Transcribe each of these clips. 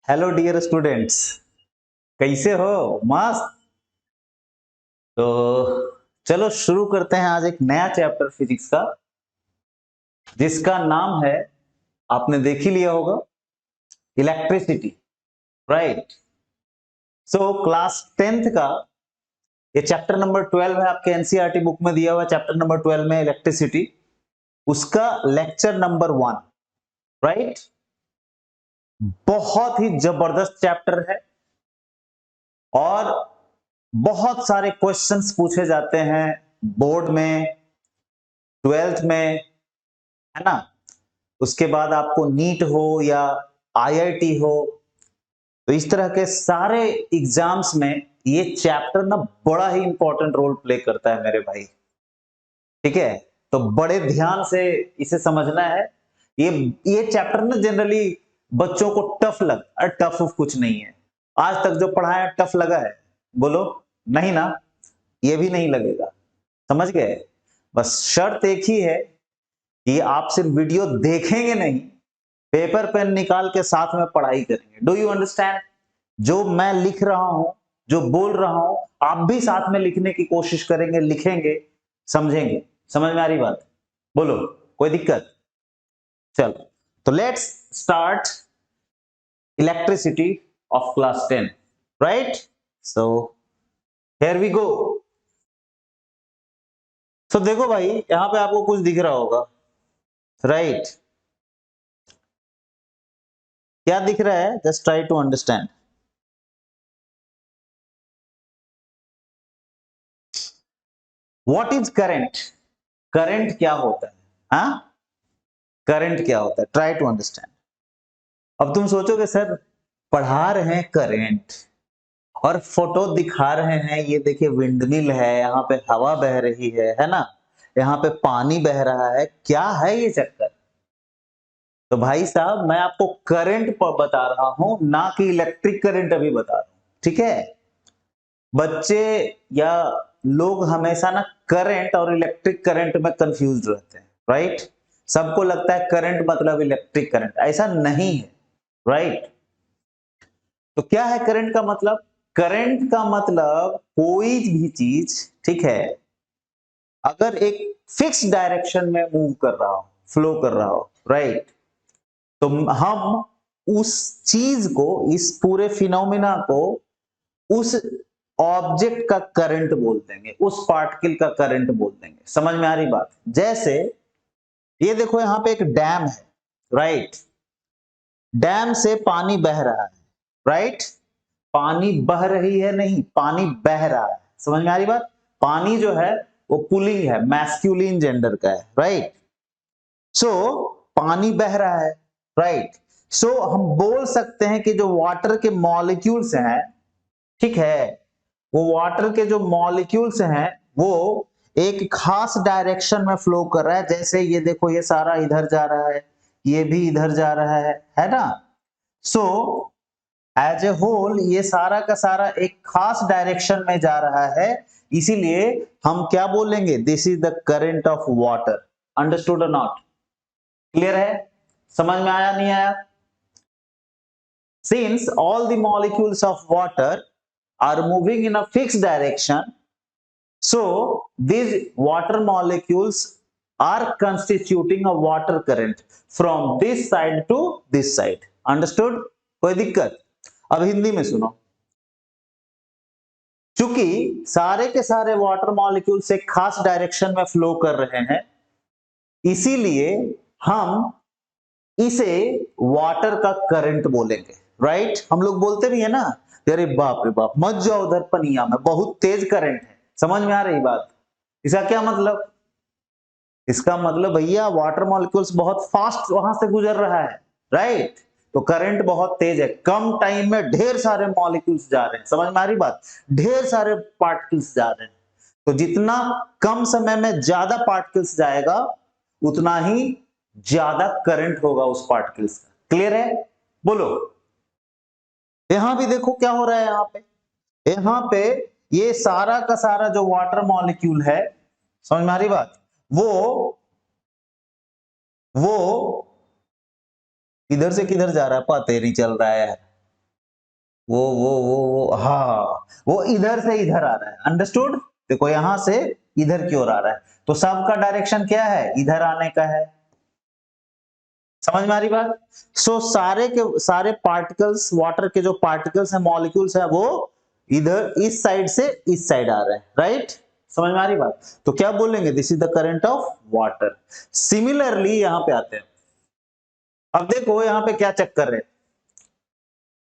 Hello dear students, कैसे हो? मस्त। तो चलो शुरू करते हैं आज एक नया चैप्टर फिजिक्स का, जिसका नाम है, आपने देख ही लिया होगा, electricity. Right. So class 10th का ये चैप्टर नंबर 12 है, आपके एनसीईआरटी बुक में दिया हुआ चैप्टर नंबर 12 में इलेक्ट्रिसिटी, उसका लेक्चर नंबर 1। राइट। बहुत ही जबरदस्त चैप्टर है और बहुत सारे क्वेश्चंस पूछे जाते हैं बोर्ड में, 12th में, है ना। उसके बाद आपको नीट हो या आईआईटी हो, तो इस तरह के सारे एग्जाम्स में ये चैप्टर ना बड़ा ही इंपॉर्टेंट रोल प्ले करता है मेरे भाई। ठीक है, तो बड़े ध्यान से इसे समझना है। ये ये चैप्टर ना जनरली बच्चों को टफ टफ कुछ नहीं है। आज तक जो पढ़ा है टफ लगा है? बोलो नहीं ना, ये भी नहीं लगेगा। समझ गए? बस शर्त एक ही है कि आप सिर्फ वीडियो देखेंगे नहीं, पेपर पेन निकाल के साथ में पढ़ाई करेंगे। Do you understand? जो मैं लिख रहा हूं, जो बोल रहा हूं, आप भी साथ में लिखने की कोशिश करेंगे, लिखेंगे, समझेंगे। समझ में आ रही बात? बोलो, कोई दिक्कत? चलो, तो let's start electricity of class 10। Right. So here we go. तो देखो भाई, यहां पे आपको कुछ दिख रहा होगा। राइट। क्या दिख रहा है? Just try to understand. What is current? Current क्या होता है? हाँ, करंट क्या होता है? Try to understand. अब तुम सोचोगे सर, पढ़ा रहे हैं करंट और फोटो दिखा रहे हैं, ये देखिए विंडमिल है, यहाँ पे हवा बह रही है ना, यहाँ पे पानी बह रहा है, क्या है ये चक्कर? तो भाई साहब, मैं आपको करंट बता रहा हूं, ना कि इलेक्ट्रिक करंट अभी बता रहा हूं। ठीक है? बच्चे या लोग हमेशा ना करंट और इलेक्ट्रिक करंट में कंफ्यूज रहते हैं। राइट। सबको लगता है करंट मतलब इलेक्ट्रिक करंट, ऐसा नहीं है। राइट। तो क्या है करंट का मतलब? करंट का मतलब कोई भी चीज, ठीक है, अगर एक फिक्स डायरेक्शन में मूव कर रहा हो, फ्लो कर रहा हो, राइट, तो हम उस चीज को, इस पूरे फिनोमिना को, उस ऑब्जेक्ट का करंट बोल देंगे, उस पार्टिकल का करंट बोल देंगे। समझ में आ रही बात? जैसे ये देखो, यहां पे एक डैम है। राइट। डैम से पानी बह रहा है। राइट। पानी बह रही है नहीं, पानी बह रहा है। समझ में आ रही बात? पानी जो है वो पुलिंग है, मैस्कुलिन जेंडर का है। राइट। सो पानी बह रहा है। राइट। सो हम बोल सकते हैं कि जो वाटर के मॉलिक्यूल्स हैं, ठीक है, वो वाटर के जो मॉलिक्यूल्स हैं वो एक खास डायरेक्शन में फ्लो कर रहा है। जैसे ये देखो, ये सारा इधर जा रहा है, ये भी इधर जा रहा है ना। सो एज ए होल ये सारा का सारा एक खास डायरेक्शन में जा रहा है, इसीलिए हम क्या बोलेंगे? This is the current of water. Understood और नॉट? क्लियर है? समझ में आया नहीं आया? Since all the molecules of water are moving in a fixed direction, so these water molecules are constituting a water current from this side to this side. Understood? कोई दिक्कत? अब हिंदी में सुनो। चूंकि सारे के सारे वाटर मॉलिक्यूल्स एक खास डायरेक्शन में फ्लो कर रहे हैं, इसीलिए हम इसे वाटर का करंट बोलेंगे। राइट। हम लोग बोलते भी है ना, अरे बाप रे बाप, मत जाओ उधर पनिया में, बहुत तेज करंट है। समझ में आ रही बात? इसका क्या मतलब? इसका मतलब भैया वाटर मॉलिक्यूल्स बहुत फास्ट वहां से गुजर रहा है। राइट। तो करंट बहुत तेज है, कम टाइम में ढेर सारे मॉलिक्यूल्स जा रहे हैं। समझ में आ रही बात? ढेर सारे पार्टिकल्स जा रहे हैं, तो जितना कम समय में ज्यादा पार्टिकल्स जाएगा, उतना ही ज्यादा करंट होगा उस पार्टिकल्स का। क्लियर है? बोलो। यहां भी देखो क्या हो रहा है। यहां पे ये सारा का सारा जो वाटर मॉलिक्यूल है, समझ में आ रही बात, वो इधर से किधर जा रहा है पता नहीं चल रहा है। वो हाँ, वो इधर से इधर आ रहा है, अंडरस्टूड। देखो यहां से इधर की ओर आ रहा है, तो सबका डायरेक्शन क्या है, इधर आने का है। समझ में आ रही बात। सो सारे के सारे पार्टिकल्स, वाटर के जो पार्टिकल्स हैं, मॉलिक्यूल्स हैं, वो इधर इस साइड से इस साइड आ रहे हैं, राइट। समझ में आ रही बात। तो क्या बोलेंगे, this is the current of water. Similarly यहां पे आते हैं। अब देखो यहां पे क्या चक्कर है,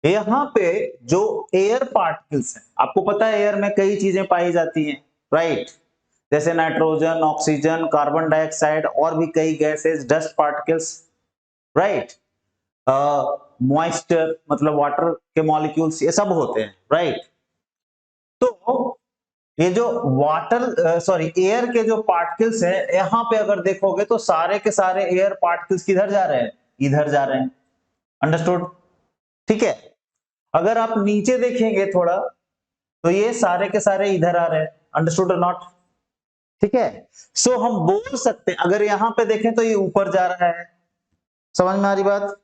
यहां पे जो एयर पार्टिकल्स हैं, आपको पता है एयर में कई चीजें पाई जाती हैं, राइट। जैसे नाइट्रोजन, ऑक्सीजन, कार्बन डाइऑक्साइड और भी कई gases, dust particles, right. Moisture मतलब वाटर के मॉलिक्यूल्स, ये सब होते हैं, राइट। तो ये जो वाटर सॉरी एयर के जो पार्टिकल्स है, यहां पे अगर देखोगे तो सारे के सारे एयर पार्टिकल्स किधर जा रहे हैं, इधर जा रहे हैं, अंडरस्टूड। ठीक है। अगर आप नीचे देखेंगे थोड़ा, तो ये सारे के सारे इधर आ रहे हैं, अंडरस्टूड और नॉट। ठीक है। सो हम बोल सकते हैं, अगर यहां पे देखें तो ये ऊपर जा रहा है, समझ में आ रही बात।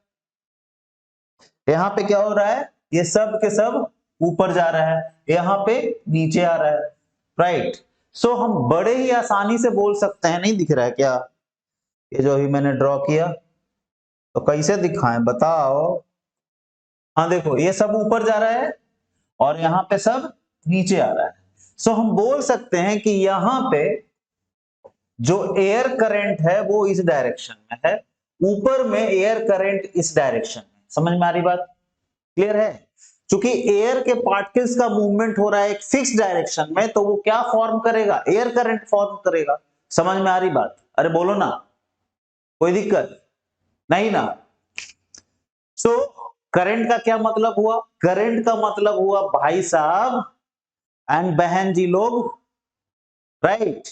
यहां पे क्या हो रहा है, ये सब के सब ऊपर जा रहा है, यहां पे नीचे आ रहा है, राइट। सो हम बड़े ही आसानी से बोल सकते हैं, नहीं दिख रहा है क्या, ये जो अभी मैंने ड्रॉ किया, तो कैसे दिखाएं बताओ। हाँ देखो, ये सब ऊपर जा रहा है और यहाँ पे सब नीचे आ रहा है। सो हम बोल सकते हैं कि यहाँ पे जो एयर करंट है वो इस डायरेक्शन में है, ऊपर में एयर करंट इस डायरेक्शन में। समझ में आ रही बात, क्लियर है। क्योंकि एयर के पार्टिकल्स का मूवमेंट हो रहा है एक फिक्स डायरेक्शन में, तो वो क्या फॉर्म करेगा, एयर करंट फॉर्म करेगा। समझ में आ रही बात, अरे बोलो ना, कोई दिक्कत नहीं ना। सो करंट का क्या मतलब हुआ, करंट का मतलब हुआ भाई साहब एंड बहन जी लोग, राइट,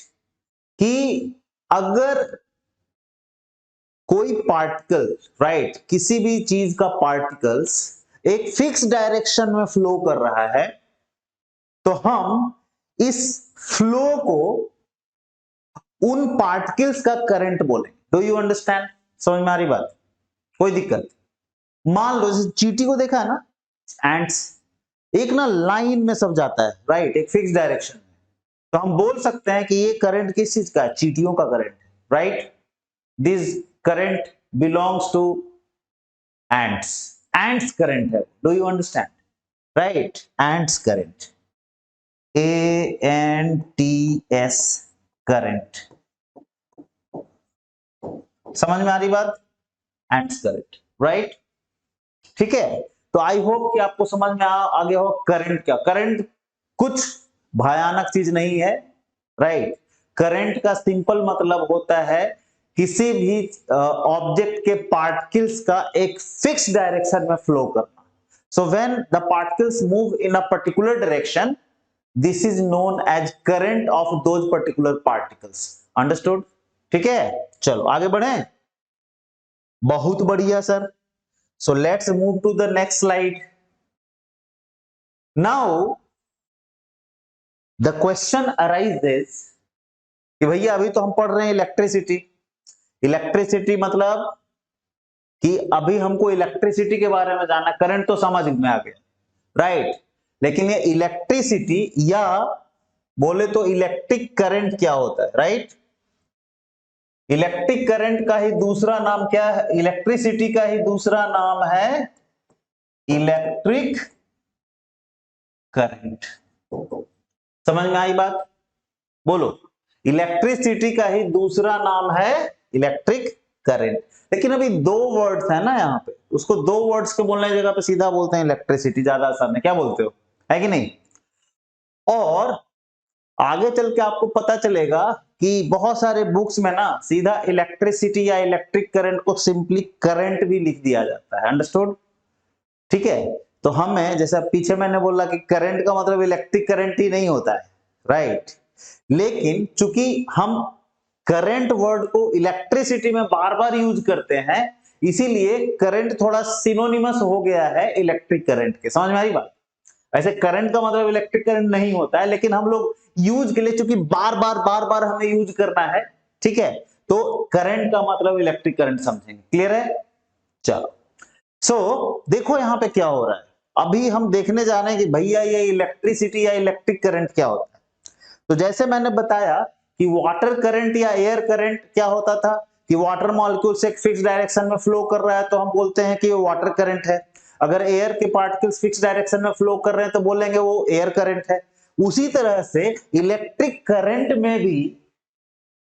कि अगर कोई पार्टिकल, राइट, किसी भी चीज का पार्टिकल्स एक फिक्स डायरेक्शन में फ्लो कर रहा है, तो हम इस फ्लो को उन पार्टिकल्स का करंट बोलेंगे। डू यू अंडरस्टैंड, समझ में आ रही बात, कोई दिक्कत। मान लो जैसे चींटी को देखा है ना, एंट्स, एक ना लाइन में सब जाता है, राइट, एक फिक्स डायरेक्शन में। तो हम बोल सकते हैं कि ये करंट किस चीज का है, चींटियों का current, right. This current belongs to ants, ants current है, do you understand, right, ants current, ANTS current. समझ में आ रही बात, एंट्स करंट, राइट। ठीक है। तो आई होप कि आपको समझ में आ गया हो करंट क्या। करंट कुछ भयानक चीज नहीं है, राइट। करंट का सिंपल मतलब होता है किसी भी ऑब्जेक्ट के पार्टिकल्स का एक फिक्स डायरेक्शन में फ्लो करना। So when the particles move in a particular direction, this is known as current of those particular particles, understood. ठीक है, चलो आगे बढ़े। बहुत बढ़िया sir. So let's move to the next slide. Now the question arises कि भैया अभी तो हम पढ़ रहे हैं इलेक्ट्रिसिटी। इलेक्ट्रिसिटी मतलब कि अभी हमको इलेक्ट्रिसिटी के बारे में जानना, करंट तो समझ में आ गया, राइट। लेकिन ये इलेक्ट्रिसिटी या बोले तो इलेक्ट्रिक करंट क्या होता है, राइट। इलेक्ट्रिक करंट का ही दूसरा नाम क्या है, इलेक्ट्रिसिटी का ही दूसरा नाम है इलेक्ट्रिक करंट। समझ में आई बात, बोलो। इलेक्ट्रिसिटी का ही दूसरा नाम है इलेक्ट्रिक करंट। लेकिन अभी दो वर्ड्स है ना यहाँ पे, उसको दो वर्ड्स के बोलने की जगह पे सीधा बोलते हैं इलेक्ट्रिसिटी, ज्यादा आसान है, क्या बोलते हो, है कि नहीं। और आगे चल के आपको पता चलेगा कि बहुत सारे बुक्स में ना सीधा इलेक्ट्रिसिटी या इलेक्ट्रिक करंट को सिंपली करंट भी लिख दिया जाता है, अंडरस्टूड। ठीक है। तो हमें जैसा पीछे मैंने बोला कि करंट का मतलब इलेक्ट्रिक करंट ही नहीं होता है, राइट। लेकिन चूंकि हम करंट वर्ड को इलेक्ट्रिसिटी में बार बार यूज करते हैं, इसीलिए करंट थोड़ा सिनोनिमस हो गया है इलेक्ट्रिक करंट के। समझ में आ रही बात। ऐसे करंट का मतलब इलेक्ट्रिक करंट नहीं होता है, लेकिन हम लोग यूज के लिए चूंकि बार बार हमें यूज करना है, ठीक है, तो करंट का मतलब इलेक्ट्रिक करंट समझेंगे, क्लियर है। चलो, सो देखो यहां पे क्या हो रहा है। अभी हम देखने जा रहे हैं कि भैया ये इलेक्ट्रिसिटी या इलेक्ट्रिक करंट क्या होता है। तो जैसे मैंने बताया कि वाटर करंट या एयर करंट क्या होता था कि वाटर मॉलिक्यूल से एक फिक्स डायरेक्शन में फ्लो कर रहा है तो हम बोलते हैं कि ये वाटर करंट है। अगर एयर के पार्टिकल्स फिक्स डायरेक्शन में फ्लो कर रहे हैं तो बोलेंगे वो एयर करंट है। उसी तरह से इलेक्ट्रिक करंट में भी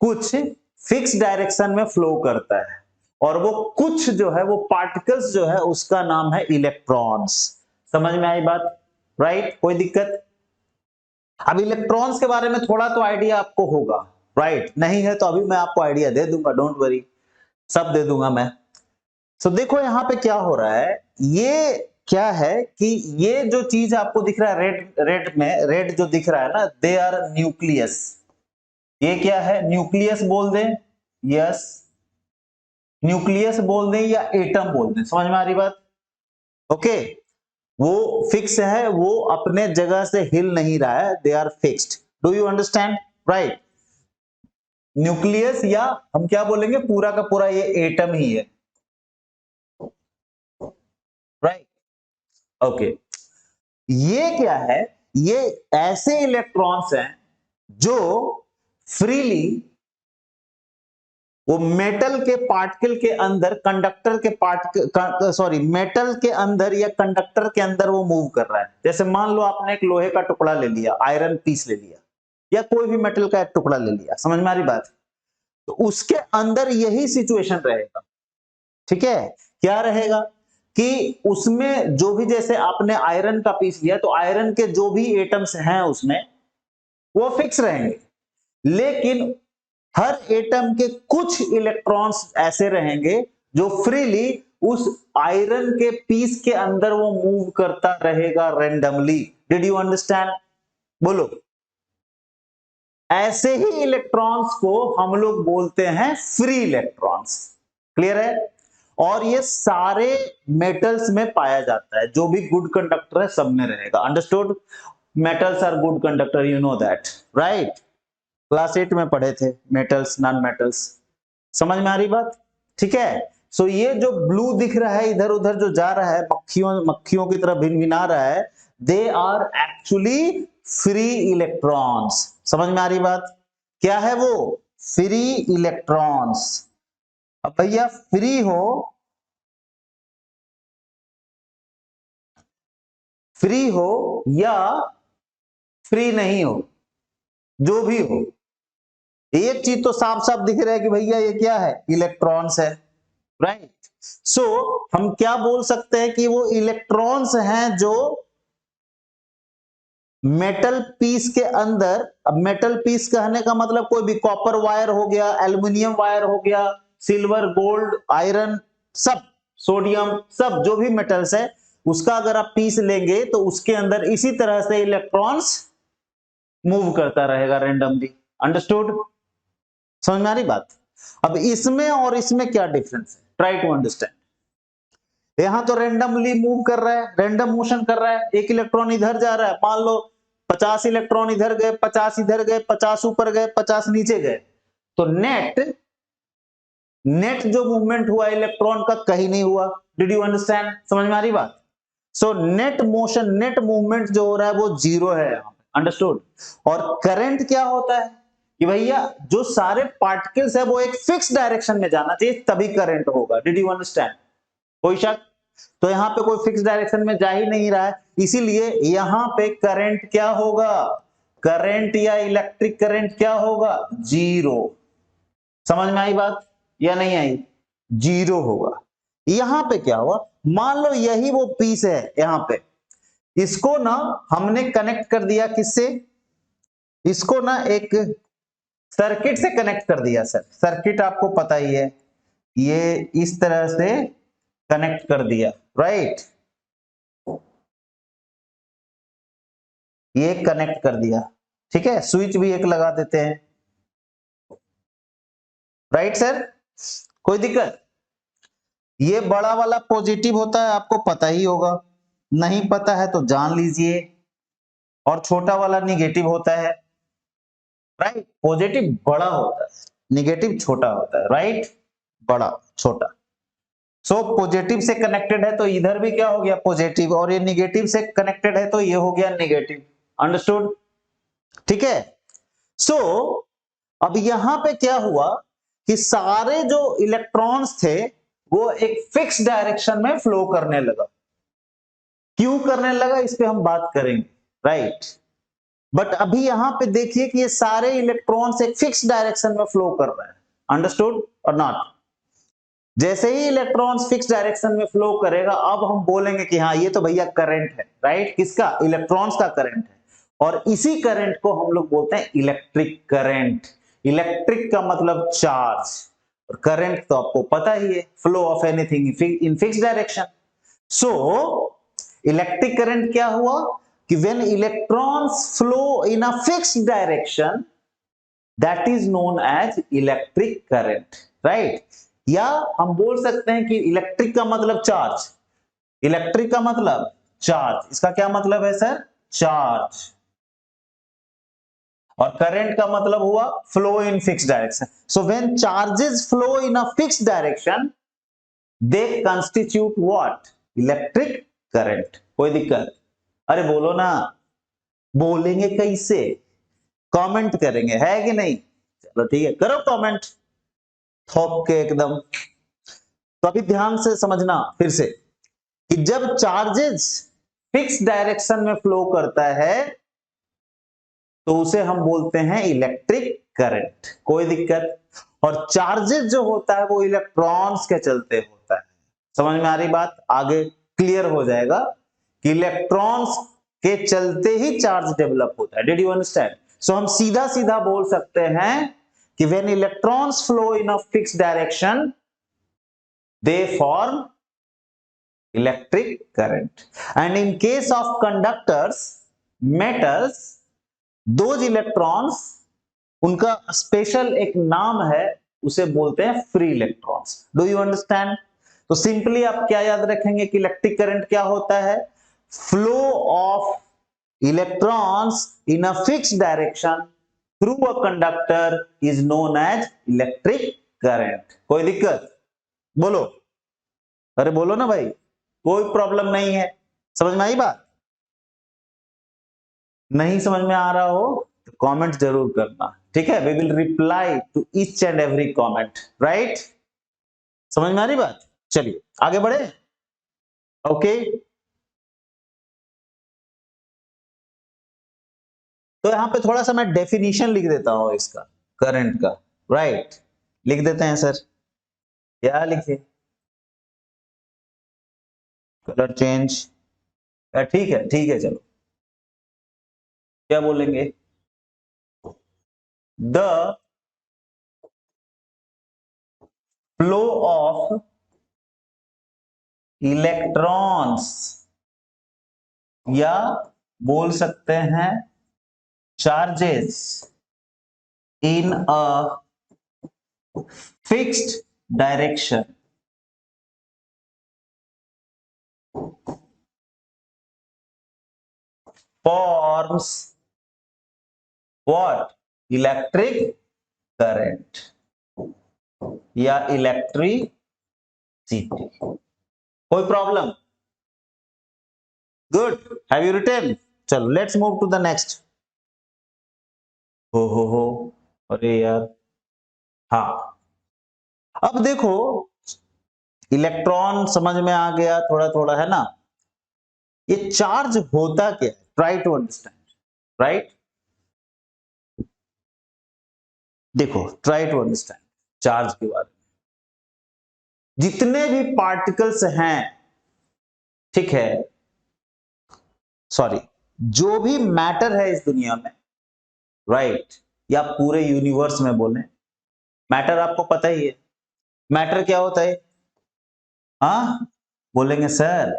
कुछ फिक्स डायरेक्शन में फ्लो करता है और वो कुछ जो है वो पार्टिकल्स जो है उसका नाम है इलेक्ट्रॉन्स। समझ में आई बात? राइट, कोई दिक्कत? अब इलेक्ट्रॉन्स के बारे में थोड़ा तो आइडिया आपको होगा, राइट? नहीं है तो अभी मैं आपको आइडिया दे दूंगा, डोंट वरी, सब दे दूंगा मैं। तो देखो यहां पे क्या हो रहा है, ये क्या है कि ये जो चीज आपको दिख रहा है रेड रेड में, रेड जो दिख रहा है ना, दे आर न्यूक्लियस। ये क्या है? न्यूक्लियस बोल दें, यस न्यूक्लियस बोल दें या एटम बोल दें, समझ में आ रही बात? ओके, वो फिक्स है, वो अपने जगह से हिल नहीं रहा है, they are fixed. Do you understand? Right, nucleus या हम क्या बोलेंगे, पूरा का पूरा ये एटम ही है, राइट? ओके, ये क्या है? ये ऐसे इलेक्ट्रॉन्स हैं जो फ्रीली वो मेटल के पार्टिकल के अंदर, कंडक्टर के पार्टिकल, सॉरी मेटल के अंदर या कंडक्टर के अंदर वो मूव कर रहा है। जैसे मान लो आपने एक लोहे का टुकड़ा ले लिया, आयरन पीस ले लिया या कोई भी मेटल का एक टुकड़ा ले लिया, समझ में आ रही बात? तो उसके अंदर यही सिचुएशन रहेगा, ठीक है? क्या रहेगा कि उसमें जो भी, जैसे आपने आयरन का पीस लिया तो आयरन के जो भी एटम्स हैं उसमें वो फिक्स रहेंगे, लेकिन हर एटम के कुछ इलेक्ट्रॉन्स ऐसे रहेंगे जो फ्रीली उस आयरन के पीस के अंदर वो मूव करता रहेगा रेंडमली। Did you understand? बोलो। ऐसे ही इलेक्ट्रॉन्स को हम लोग बोलते हैं फ्री इलेक्ट्रॉन्स। क्लियर है? और ये सारे मेटल्स में पाया जाता है, जो भी गुड कंडक्टर है सब में रहेगा। Understood? Metals are good conductor, you know that, right? Class 8 में पढ़े थे मेटल्स, नॉन मेटल्स। समझ में आ रही बात? ठीक है। सो ये जो ब्लू दिख रहा है इधर उधर जो जा रहा है, मक्खियों मक्खियों की तरह भिनभिना रहा है, they are actually free electrons. समझ में आ रही बात? क्या है वो? Free electrons. अब भैया फ्री हो या फ्री नहीं हो, जो भी हो, एक चीज तो साफ साफ दिख रहा है कि भैया ये क्या है? इलेक्ट्रॉन्स है, राइट? सो हम क्या बोल सकते हैं कि वो इलेक्ट्रॉन्स हैं जो मेटल पीस के अंदर, अब मेटल पीस कहने का मतलब कोई भी कॉपर वायर हो गया, एल्युमिनियम वायर हो गया, सिल्वर, गोल्ड, आयरन, सब, सोडियम, सब जो भी मेटल्स है उसका अगर आप पीस लेंगे तो उसके अंदर इसी तरह से इलेक्ट्रॉन्स मूव करता रहेगा रेंडमली। अंडरस्टूड? समझ में आ रही बात? अब इसमें और इसमें क्या डिफरेंस है? Try to understand. यहां तो रेंडमली मूव कर रहा है, रेंडम मोशन कर रहा है, एक इलेक्ट्रॉन इधर जा रहा है, मान लो 50 इलेक्ट्रॉन इधर गए, 50 इधर गए, 50 ऊपर गए, 50 नीचे गए, तो नेट नेट जो मूवमेंट हुआ इलेक्ट्रॉन का कहीं नहीं हुआ। Did you understand? समझ में आ रही बात? So net motion, net movement जो हो रहा है वो जीरो है यहां पे। अंडरस्टूड? और करंट क्या होता है कि भैया जो सारे पार्टिकल्स है वो एक फिक्स डायरेक्शन में जाना चाहिए तभी करंट होगा। Did you understand? कोई शक? तो यहां पे कोई फिक्स डायरेक्शन में जा ही नहीं रहा है, इसीलिए यहां पे करंट क्या होगा? करंट या इलेक्ट्रिक करंट क्या होगा? जीरो। समझ में आई बात या नहीं आई? जीरो होगा। यहां पे क्या हुआ, मान लो यही वो पीस है यहां पे, इसको ना हमने कनेक्ट कर दिया किससे? इसको ना एक सर्किट से कनेक्ट कर दिया। सर सर्किट आपको पता ही है, ये इस तरह से कनेक्ट कर दिया, राइट? ये कनेक्ट कर दिया, ठीक है? स्विच भी एक लगा देते हैं, राइट सर? कोई दिक्कत? ये बड़ा वाला पॉजिटिव होता है, आपको पता ही होगा, नहीं पता है तो जान लीजिए, और छोटा वाला निगेटिव होता है, राइट? पॉजिटिव बड़ा होता है, निगेटिव छोटा होता है, राइट? बड़ा छोटा। सो पॉजिटिव से कनेक्टेड है तो इधर भी क्या हो गया पॉजिटिव, और ये निगेटिव से कनेक्टेड है तो ये हो गया नेगेटिव। अंडरस्टूड? ठीक है। सो अब यहां पे क्या हुआ कि सारे जो इलेक्ट्रॉन्स थे वो एक फिक्स डायरेक्शन में फ्लो करने लगा। क्यों करने लगा इस पे हम बात करेंगे, राइट। बट अभी यहां पे देखिए कि ये सारे इलेक्ट्रॉन्स एक फिक्स डायरेक्शन में फ्लो कर रहे हैं। अंडरस्टूड और नॉट? जैसे ही इलेक्ट्रॉन्स फिक्स डायरेक्शन में फ्लो करेगा, अब हम बोलेंगे कि हाँ ये तो भैया करंट है, राइट। किसका? इलेक्ट्रॉन्स का करंट है। और इसी करंट को हम लोग बोलते हैं इलेक्ट्रिक करंट। इलेक्ट्रिक का मतलब चार्ज, और करंट तो आपको पता ही है, flow of anything in fix direction. So electric current क्या हुआ कि when electrons flow in a fixed direction, that is known as electric current, right. या हम बोल सकते हैं कि इलेक्ट्रिक का मतलब चार्ज, इलेक्ट्रिक का मतलब चार्ज, इसका क्या मतलब है सर? चार्ज। और करंट का मतलब हुआ flow in fixed direction. So when charges flow in a fixed direction, they constitute what? Electric current. कोई दिक्कत? अरे बोलो ना, बोलेंगे कैसे? कमेंट करेंगे, है कि नहीं? चलो ठीक है, करो कमेंट ठोक के एकदम। तो अभी ध्यान से समझना फिर से कि जब चार्जेस फिक्स डायरेक्शन में फ्लो करता है तो उसे हम बोलते हैं इलेक्ट्रिक करंट। कोई दिक्कत? और चार्जेस जो होता है वो इलेक्ट्रॉन्स के चलते होता है। समझ में आ रही बात? आगे क्लियर हो जाएगा कि इलेक्ट्रॉन्स के चलते ही चार्ज डेवलप होता है। Did you understand? सो हम सीधा सीधा बोल सकते हैं कि when electrons flow in a fixed direction, they form electric current. And in case of conductors, metals, those electrons, उनका स्पेशल एक नाम है, उसे बोलते हैं free electrons. Do you understand? तो सिंपली आप क्या याद रखेंगे कि इलेक्ट्रिक करंट क्या होता है? Flow of electrons in a fixed direction through a conductor is known as electric current. कोई दिक्कत? बोलो, अरे बोलो ना भाई, कोई प्रॉब्लम नहीं है। समझ में आई बात? नहीं समझ में आ रहा हो तो कमेंट जरूर करना, ठीक है। We will reply to each and every comment, right. समझ में आ रही बात? चलिए आगे बढ़े। ओके, तो यहां पे थोड़ा सा मैं डेफिनेशन लिख देता हूं इसका, करंट का, राइट। लिख देते हैं सर, क्या लिखे? कलर चेंज, ठीक है चलो। क्या बोलेंगे? द फ्लो ऑफ इलेक्ट्रॉन्स, या बोल सकते हैं charges, in a fixed direction forms what? Electric current या इलेक्ट्रिसिटी। कोई problem? Good, have you written? चलो let's move to the next. हो, अरे यार, हाँ। अब देखो, इलेक्ट्रॉन समझ में आ गया थोड़ा थोड़ा, है ना। ये चार्ज होता क्या है? Try to understand, right. देखो, ट्राई टू अंडरस्टैंड चार्ज के बारे में। जितने भी पार्टिकल्स हैं, ठीक है, सॉरी, जो भी मैटर है इस दुनिया में, राइट, या पूरे यूनिवर्स में बोले, मैटर आपको पता ही है। मैटर क्या होता है? हाँ, बोलेंगे सर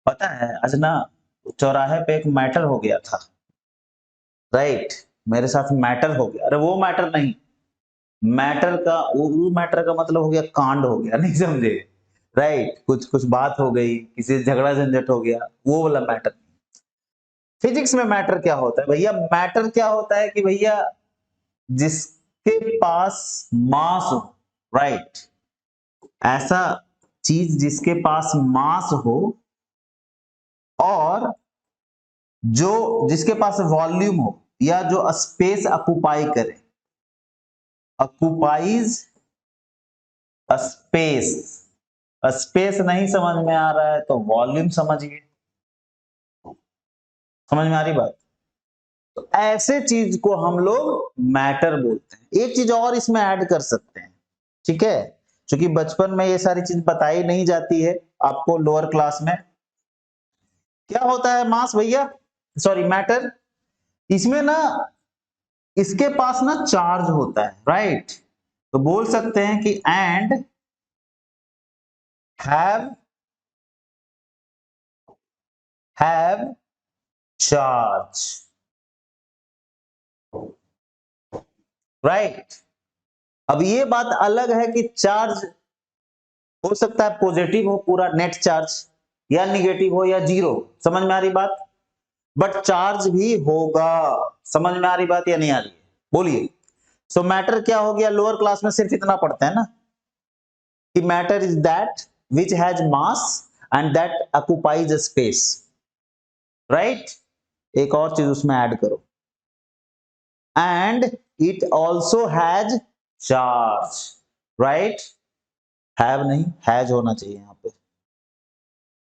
पता है, आज ना चौराहे पे एक मैटर हो गया था, राइट। मेरे साथ मैटर हो गया। अरे वो मैटर नहीं, मैटर का वो मैटर का मतलब हो गया कांड हो गया, नहीं समझे? राइट, कुछ कुछ बात हो गई, किसी से झगड़ा झंझट हो गया, वो वाला मैटर। फिजिक्स में मैटर क्या होता है भैया? मैटर क्या होता है कि भैया जिसके पास मास हो, राइट, ऐसा चीज जिसके पास मास हो और जो जिसके पास वॉल्यूम हो या जो स्पेस ऑक्युपाई करे, ऑक्युपाइज स्पेस। स्पेस नहीं समझ में आ रहा है तो वॉल्यूम समझिए, समझ में आ रही बात। तो ऐसे चीज को हम लोग मैटर बोलते हैं। एक चीज और इसमें ऐड कर सकते हैं, ठीक है, क्योंकि बचपन में ये सारी चीज बताई नहीं जाती है आपको लोअर क्लास में। क्या होता है मास भैया, सॉरी मैटर, इसमें ना इसके पास ना चार्ज होता है, राइट। तो बोल सकते हैं कि एंड हैव चार्ज, राइट। अब ये बात अलग है कि चार्ज हो सकता है पॉजिटिव हो पूरा नेट चार्ज, या निगेटिव हो या जीरो, समझ में आ रही बात, बट चार्ज भी होगा। समझ में आ रही बात या नहीं आ रही है, बोलिए। सो मैटर क्या हो गया, लोअर क्लास में सिर्फ इतना पढ़ते हैं ना कि matter is that which has mass and that occupies space, right. एक और चीज उसमें ऐड करो, and it also has charge, right. Have नहीं हैज होना चाहिए यहां पे,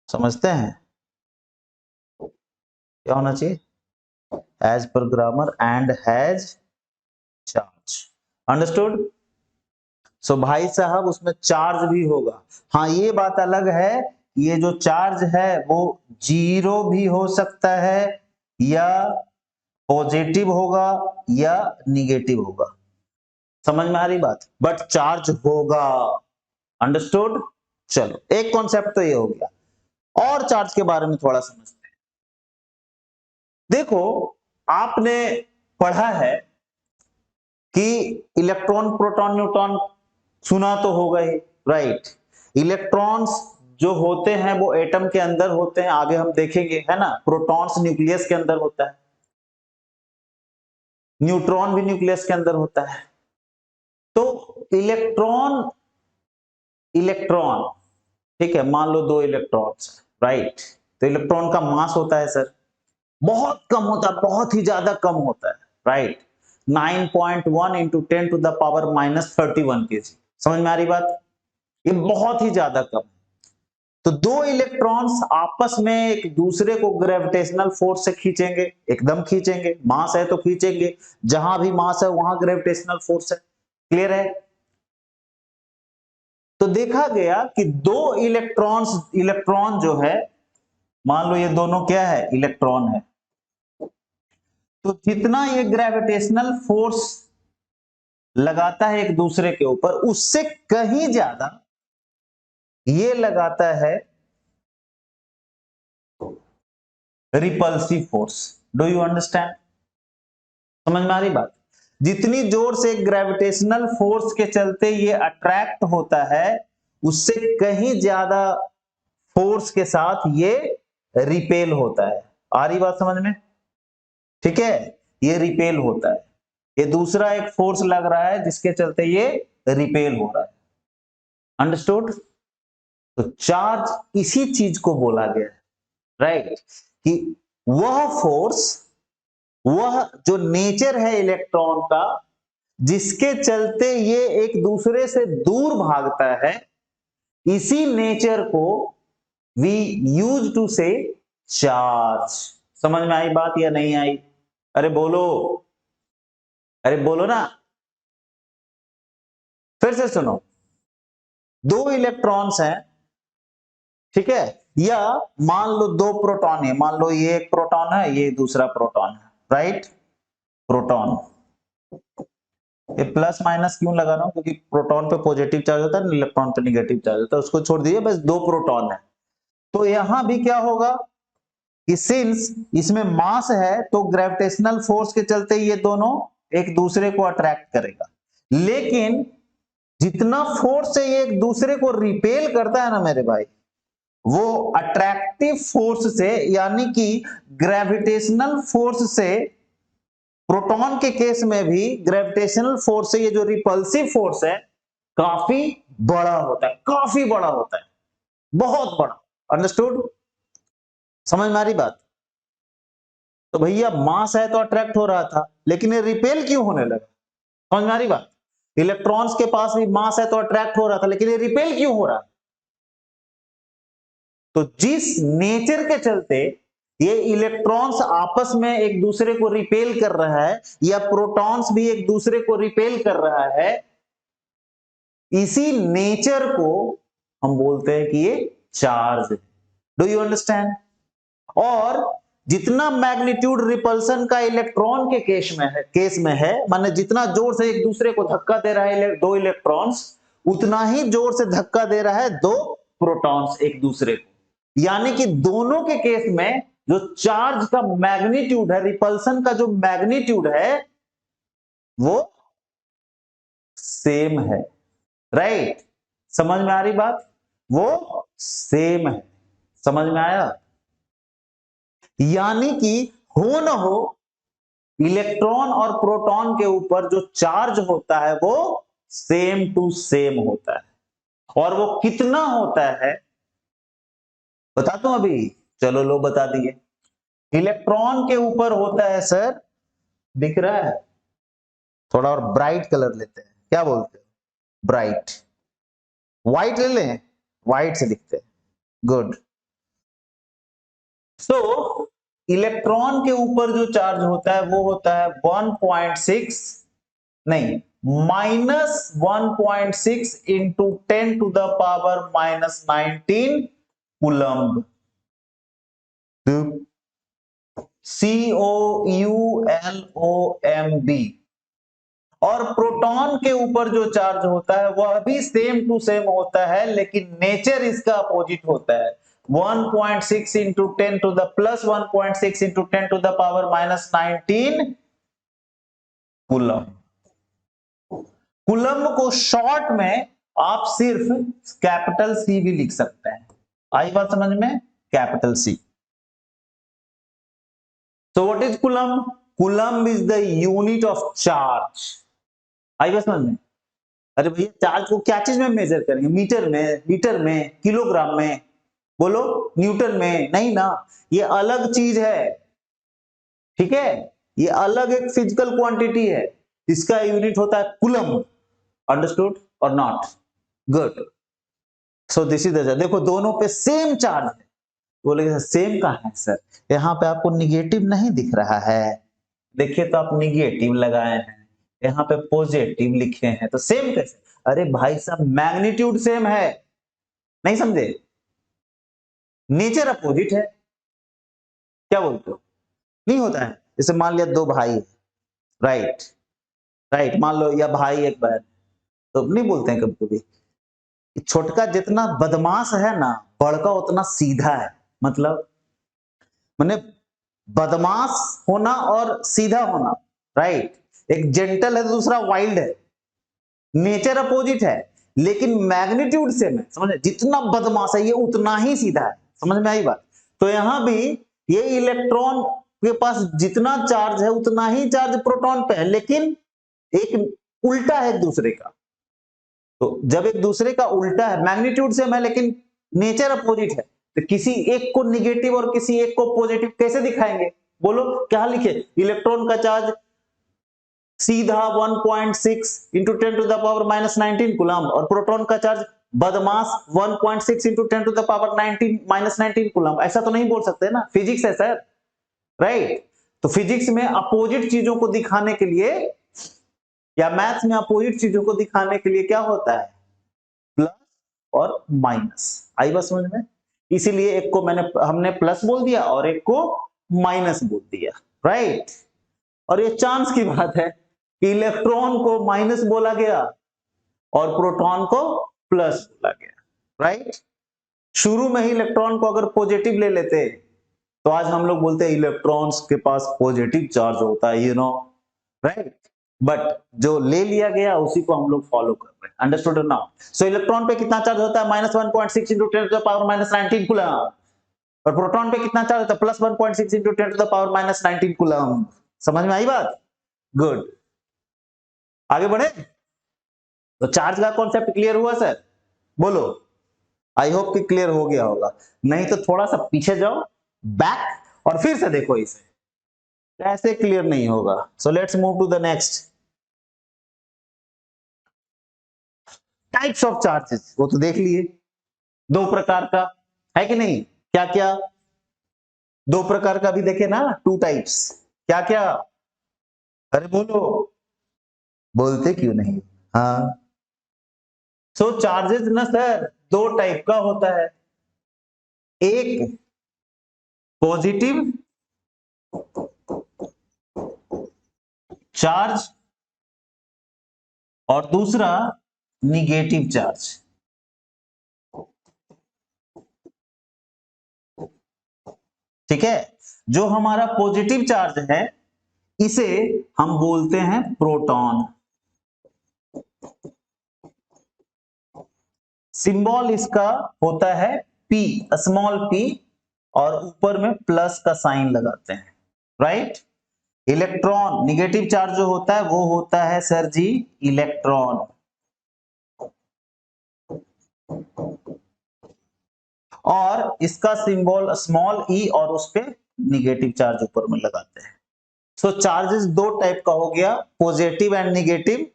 समझते हैं क्या होना चाहिए, as per grammar and has charge, understood. So भाई साहब उसमें चार्ज भी होगा। हाँ ये बात अलग है, ये जो चार्ज है वो जीरो भी हो सकता है या पॉजिटिव होगा या निगेटिव होगा, समझ में आ रही बात, बट चार्ज होगा, अंडरस्टूड। चलो एक कॉन्सेप्ट तो ये हो गया, और चार्ज के बारे में थोड़ा समझते हैं। देखो आपने पढ़ा है कि इलेक्ट्रॉन प्रोटॉन न्यूट्रॉन सुना तो होगा ही, राइट। इलेक्ट्रॉन्स जो होते हैं वो एटम के अंदर होते हैं, आगे हम देखेंगे, है ना। प्रोटॉन्स न्यूक्लियस के अंदर होता है, न्यूट्रॉन भी न्यूक्लियस के अंदर होता है। तो इलेक्ट्रॉन इलेक्ट्रॉन ठीक है, मान लो दो इलेक्ट्रॉन्स, राइट। तो इलेक्ट्रॉन का मास होता है सर बहुत कम होता है, बहुत ही ज्यादा कम होता है, right. 9.1 into 10 to the power -31 kg, समझ में आ रही बात, ये बहुत ही ज्यादा कम है। तो दो इलेक्ट्रॉन्स आपस में एक दूसरे को ग्रेविटेशनल फोर्स से खींचेंगे, एकदम खींचेंगे, मास है तो खींचेंगे, जहां भी मास है वहां ग्रेविटेशनल फोर्स है, क्लियर है। तो देखा गया कि दो इलेक्ट्रॉन जो है, मान लो ये दोनों क्या है, इलेक्ट्रॉन है, तो जितना ये ग्रेविटेशनल फोर्स लगाता है एक दूसरे के ऊपर, उससे कहीं ज्यादा ये लगाता है repulsive force. Do you understand, समझ में आ रही बात। जितनी जोर से ग्रेविटेशनल फोर्स के चलते ये अट्रैक्ट होता है, उससे कहीं ज्यादा फोर्स के साथ ये रिपेल होता है। आ रही बात समझ में, ठीक है, ये रिपेल होता है, ये दूसरा एक फोर्स लग रहा है जिसके चलते ये रिपेल हो रहा है, अंडरस्टूड। तो चार्ज इसी चीज को बोला गया है, राइट, कि वह फोर्स, वह जो नेचर है इलेक्ट्रॉन का जिसके चलते ये एक दूसरे से दूर भागता है, इसी नेचर को वी यूज टू से चार्ज। समझ में आई बात या नहीं आई, अरे बोलो, अरे बोलो ना, फिर से सुनो। दो इलेक्ट्रॉन्स हैं, ठीक है, या मान लो दो प्रोटॉन है, मान लो ये एक प्रोटॉन है ये दूसरा प्रोटॉन है, राइट। प्रोटॉन, ये प्लस माइनस क्यों लगा रहा हूं, क्योंकि प्रोटॉन पे पॉजिटिव चार्ज होता है, इलेक्ट्रॉन पे निगेटिव चार्ज होता है, उसको छोड़ दीजिए, बस दो प्रोटॉन है। तो यहां भी क्या होगा कि सिंस इसमें मास है तो ग्रेविटेशनल फोर्स के चलते ये दोनों एक दूसरे को अट्रैक्ट करेगा, लेकिन जितना फोर्स से ये एक दूसरे को रिपेल करता है ना मेरे भाई, वो अट्रैक्टिव फोर्स से, यानी कि ग्रेविटेशनल फोर्स से, प्रोटॉन के केस में भी ग्रेविटेशनल फोर्स से ये जो रिपल्सिव फोर्स है काफी बड़ा होता है, काफी बड़ा होता है, बहुत बड़ा। अंडरस्टूड? समझ में आ रही बात? तो भैया मास है तो अट्रैक्ट हो रहा था, लेकिन ये रिपेल क्यों होने लगा? समझ में आ रही बात? इलेक्ट्रॉन्स के पास भी मास है तो अट्रैक्ट हो रहा था, लेकिन ये रिपेल क्यों हो रहा? तो जिस नेचर के चलते ये इलेक्ट्रॉन्स आपस में एक दूसरे को रिपेल कर रहा है, या प्रोटॉन्स भी एक दूसरे को रिपेल कर रहा है, इसी नेचर को हम बोलते हैं कि ये चार्ज है। Do you understand? और जितना मैग्नीट्यूड रिपल्सन का इलेक्ट्रॉन के केस में है, माने जितना जोर से एक दूसरे को धक्का दे रहा है दो इलेक्ट्रॉन्स, उतना ही जोर से धक्का दे रहा है दो प्रोटॉन्स एक दूसरे को। यानी कि दोनों के केस में जो चार्ज का मैग्नीट्यूड है, रिपल्सन का जो मैग्नीट्यूड है, वो सेम है। राइट? समझ में आ रही बात? वो सेम है। समझ में आया? यानी कि हो न हो, इलेक्ट्रॉन और प्रोटॉन के ऊपर जो चार्ज होता है वो सेम टू सेम होता है। और वो कितना होता है बता दूं अभी? चलो लो बता दिए। इलेक्ट्रॉन के ऊपर होता है सर, दिख रहा है? थोड़ा और ब्राइट कलर लेते हैं, क्या बोलते हैं? ब्राइट। व्हाइट ले लें? व्हाइट से लिखते हैं। गुड। सो इलेक्ट्रॉन के ऊपर जो चार्ज होता है वो होता है 1.6, नहीं, -1.6 इंटू 10⁻⁻19 कूलम्ब। COULOMB। और प्रोटॉन के ऊपर जो चार्ज होता है वह भी सेम टू सेम होता है, लेकिन नेचर इसका अपोजिट होता है। 1.6 इंटू 10⁻+1.6 इंटू 10⁻⁻19 कूलम्ब। कूलम्ब को शॉर्ट में आप सिर्फ कैपिटल सी भी लिख सकते हैं। आई बात समझ में? Capital C. So what is coulomb? Coulomb is the unit of charge. आई बात समझ में? अरे भैया चार्ज को क्या चीज में मेजर करेंगे? मीटर में, लीटर में, किलोग्राम में? बोलो। न्यूटन में? नहीं ना, ये अलग चीज है। ठीक है? ये अलग एक फिजिकल क्वांटिटी है। इसका यूनिट होता है कूलम्ब। अंडरस्टूड और not? Good. So this is the, देखो दोनों पे सेम चार्ज है। बोलेगा सेम कहां है सर? यहाँ पे आपको निगेटिव नहीं दिख रहा है? देखिए तो आप निगेटिव लगाए हैं, यहाँ पे पॉजिटिव लिखे हैं, तो सेम कैसे? अरे भाई साहब मैग्नीट्यूड सेम है, नहीं समझे? नेचर अपोजिट है। क्या बोलते हो? नहीं होता है? जैसे मान लिया दो भाई है, राइट? राइट, मान लो, या भाई एक बहन, तो नहीं बोलते हैं कभी कभी छोटका जितना बदमाश है ना, बड़का उतना सीधा है। मतलब मैंने बदमाश होना और सीधा होना, राइट? एक जेंटल है तो दूसरा वाइल्ड है। नेचर अपोजिट है, लेकिन मैग्नीट्यूड सेम है। समझ? जितना बदमाश है ये उतना ही सीधा है। समझ में आई बात? तो यहां भी ये इलेक्ट्रॉन के पास जितना चार्ज है उतना ही चार्ज प्रोटॉन पे है, लेकिन एक उल्टा है एक दूसरे का। तो जब एक दूसरे का उल्टा है, मैग्नीट्यूड सेम है लेकिन नेचर अपोजिट है, तो किसी एक को निगेटिव और किसी एक को पॉजिटिव कैसे दिखाएंगे? बोलो क्या लिखे? इलेक्ट्रॉन का चार्ज सीधा 1.6 इंटू 10⁻⁻19 कूलम्ब, और प्रोटॉन का चार्ज बदमाश 1.6 इंटू 10⁻⁻19 कूलम्ब। ऐसा तो नहीं बोल सकते ना, फिजिक्स है सर, राइट? तो फिजिक्स में अपोजिट चीजों को दिखाने के लिए, या मैथ्स में अपोजिट चीजों को दिखाने के लिए क्या होता है? प्लस और माइनस। आई बात समझ में? इसीलिए एक को हमने प्लस बोल दिया और एक को माइनस बोल दिया, राइट? और ये चांस की बात है कि इलेक्ट्रॉन को माइनस बोला गया और प्रोटॉन को प्लस बोला गया, राइट? शुरू में ही इलेक्ट्रॉन को अगर पॉजिटिव ले लेते तो आज हम लोग बोलते हैं इलेक्ट्रॉन्स के पास पॉजिटिव चार्ज होता है, यू नो, राइट? बट जो ले लिया गया उसी को हम लोग फॉलो कर रहे हैं। Understood now? सो इलेक्ट्रॉन पे कितना चार्ज होता है? -1.6 इंटू 10⁻⁻19 कूलम्ब। और प्रोटॉन पे कितना चार्ज होता है? +1.6 इंटू 10⁻⁻19 कूलम्ब। समझ में आई बात? गुड। आगे बढ़े? तो चार्ज का कॉन्सेप्ट क्लियर हुआ सर? बोलो। आई होप कि क्लियर हो गया होगा, नहीं तो थोड़ा सा पीछे जाओ, बैक, और फिर से देखो इसे, ऐसे क्लियर नहीं होगा। So let's move to the next. Types of charges, वो तो देख लिए, दो प्रकार का है कि नहीं, क्या क्या, दो प्रकार का भी देखे ना, टू टाइप्स, क्या क्या, अरे बोलो, बोलते क्यों नहीं, हाँ। सो चार्जेस ना सर दो टाइप का होता है, एक पॉजिटिव चार्ज और दूसरा निगेटिव चार्ज। ठीक है, जो हमारा पॉजिटिव चार्ज है इसे हम बोलते हैं प्रोटॉन, सिंबल इसका होता है P, स्मॉल p, और ऊपर में प्लस का साइन लगाते हैं, राइट। इलेक्ट्रॉन निगेटिव चार्ज जो होता है वो होता है सर जी इलेक्ट्रॉन, और इसका सिंबल स्मॉल e और उस पे निगेटिव चार्ज ऊपर में लगाते हैं। सो चार्जेस दो टाइप का हो गया, पॉजिटिव एंड निगेटिव,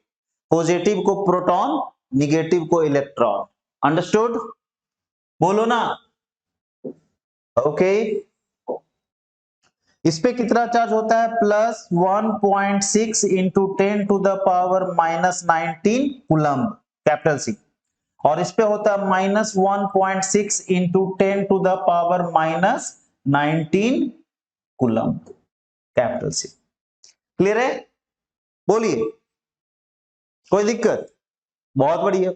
पॉजिटिव को प्रोटॉन, निगेटिव को इलेक्ट्रॉन, अंडरस्टूड, बोलो ना, ओके। इस पे कितना चार्ज होता है, plus 1.6 into 10 to the power minus 19 coulomb, capital C, और इस पे होता है minus 1.6 into 10 to the power minus 19 coulomb, capital C. Clear है, बोलिए, कोई दिक्कत, बहुत बढ़िया,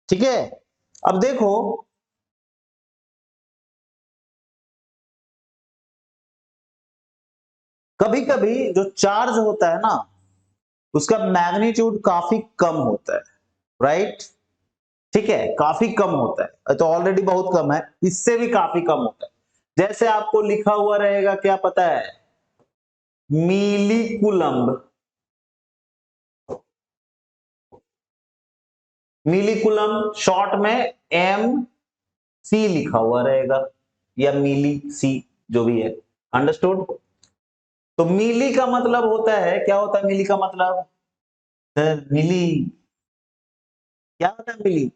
ठीक है। अब देखो, कभी कभी जो चार्ज होता है ना उसका मैग्नीट्यूड काफी कम होता है, राइट, ठीक है, काफी कम होता है, तो ऑलरेडी बहुत कम है, इससे भी काफी कम होता है। जैसे आपको लिखा हुआ रहेगा, क्या पता है, मिली कूलम्ब, मिली कूलम्ब शॉर्ट में एम सी लिखा हुआ रहेगा, या मिली सी, जो भी है, अंडरस्टूड। तो मिली का मतलब होता है, क्या होता है मिली का मतलब, सर मिली, क्या होता है मिली,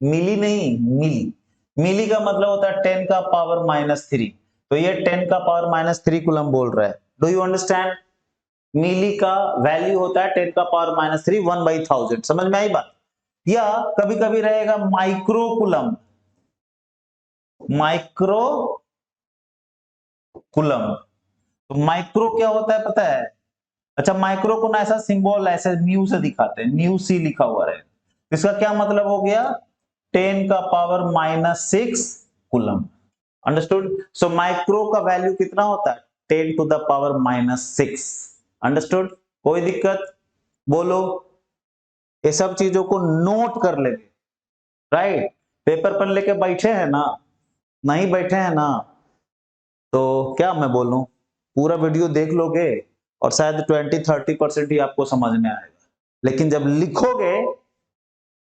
मिली नहीं, मिली, मिली का मतलब होता है 10 का पावर माइनस 3, तो ये 10 का पावर माइनस 3 कूलम बोल रहा है, डू यू अंडरस्टैंड। मिली का वैल्यू होता है 10 का पावर माइनस 3, 1/1000, समझ में आई बात। या कभी कभी रहेगा माइक्रो कूलम, माइक्रो कूलम, तो माइक्रो क्या होता है पता है, अच्छा माइक्रो को ना ऐसा सिंबल ऐसे न्यू से दिखाते हैं, न्यू सी लिखा हुआ है, इसका क्या मतलब हो गया, 10 का power minus 6 coulomb, understood. So micro का वैल्यू कितना होता है, 10 to the power minus 6, understood, कोई दिक्कत, बोलो, ये सब चीजों को नोट कर लेंगे, राइट। पेपर पर लेके बैठे हैं ना, नहीं बैठे हैं ना, तो क्या मैं बोलूं, पूरा वीडियो देख लोगे और शायद 20-30% ही आपको समझ में आएगा, लेकिन जब लिखोगे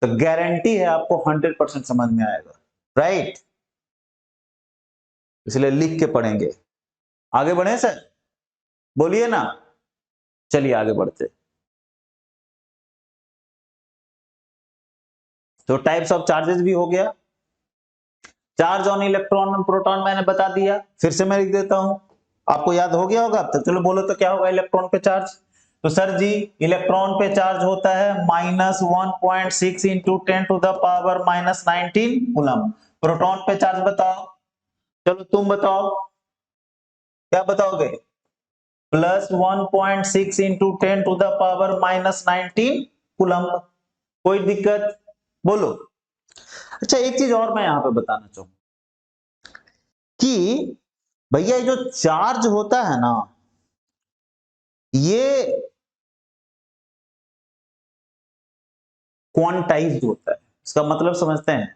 तो गारंटी है आपको 100% समझ में आएगा, राइट, इसलिए लिख के पढ़ेंगे। आगे बढ़े सर, बोलिए ना, चलिए आगे बढ़ते। तो टाइप्स ऑफ चार्जेस भी हो गया, चार्ज ऑन इलेक्ट्रॉन और प्रोटॉन मैंने बता दिया, फिर से मैं लिख देता हूं, आपको याद हो गया होगा अब तक, चलो बोलो तो क्या होगा इलेक्ट्रॉन पे चार्ज, तो सर जी इलेक्ट्रॉन पे चार्ज होता है minus 1.6 into 10 to the power minus 19 coulomb, proton पे चार्ज बताओ, चलो तुम बताओ, क्या बताओगे, plus 1.6 into 10 to the power minus 19 coulomb, कोई दिक्कत, बोलो। अच्छा एक चीज और मैं यहां पे बताना चाहूंगा कि भैया ये जो चार्ज होता है ना, ये क्वांटाइज्ड होता है, इसका मतलब समझते हैं,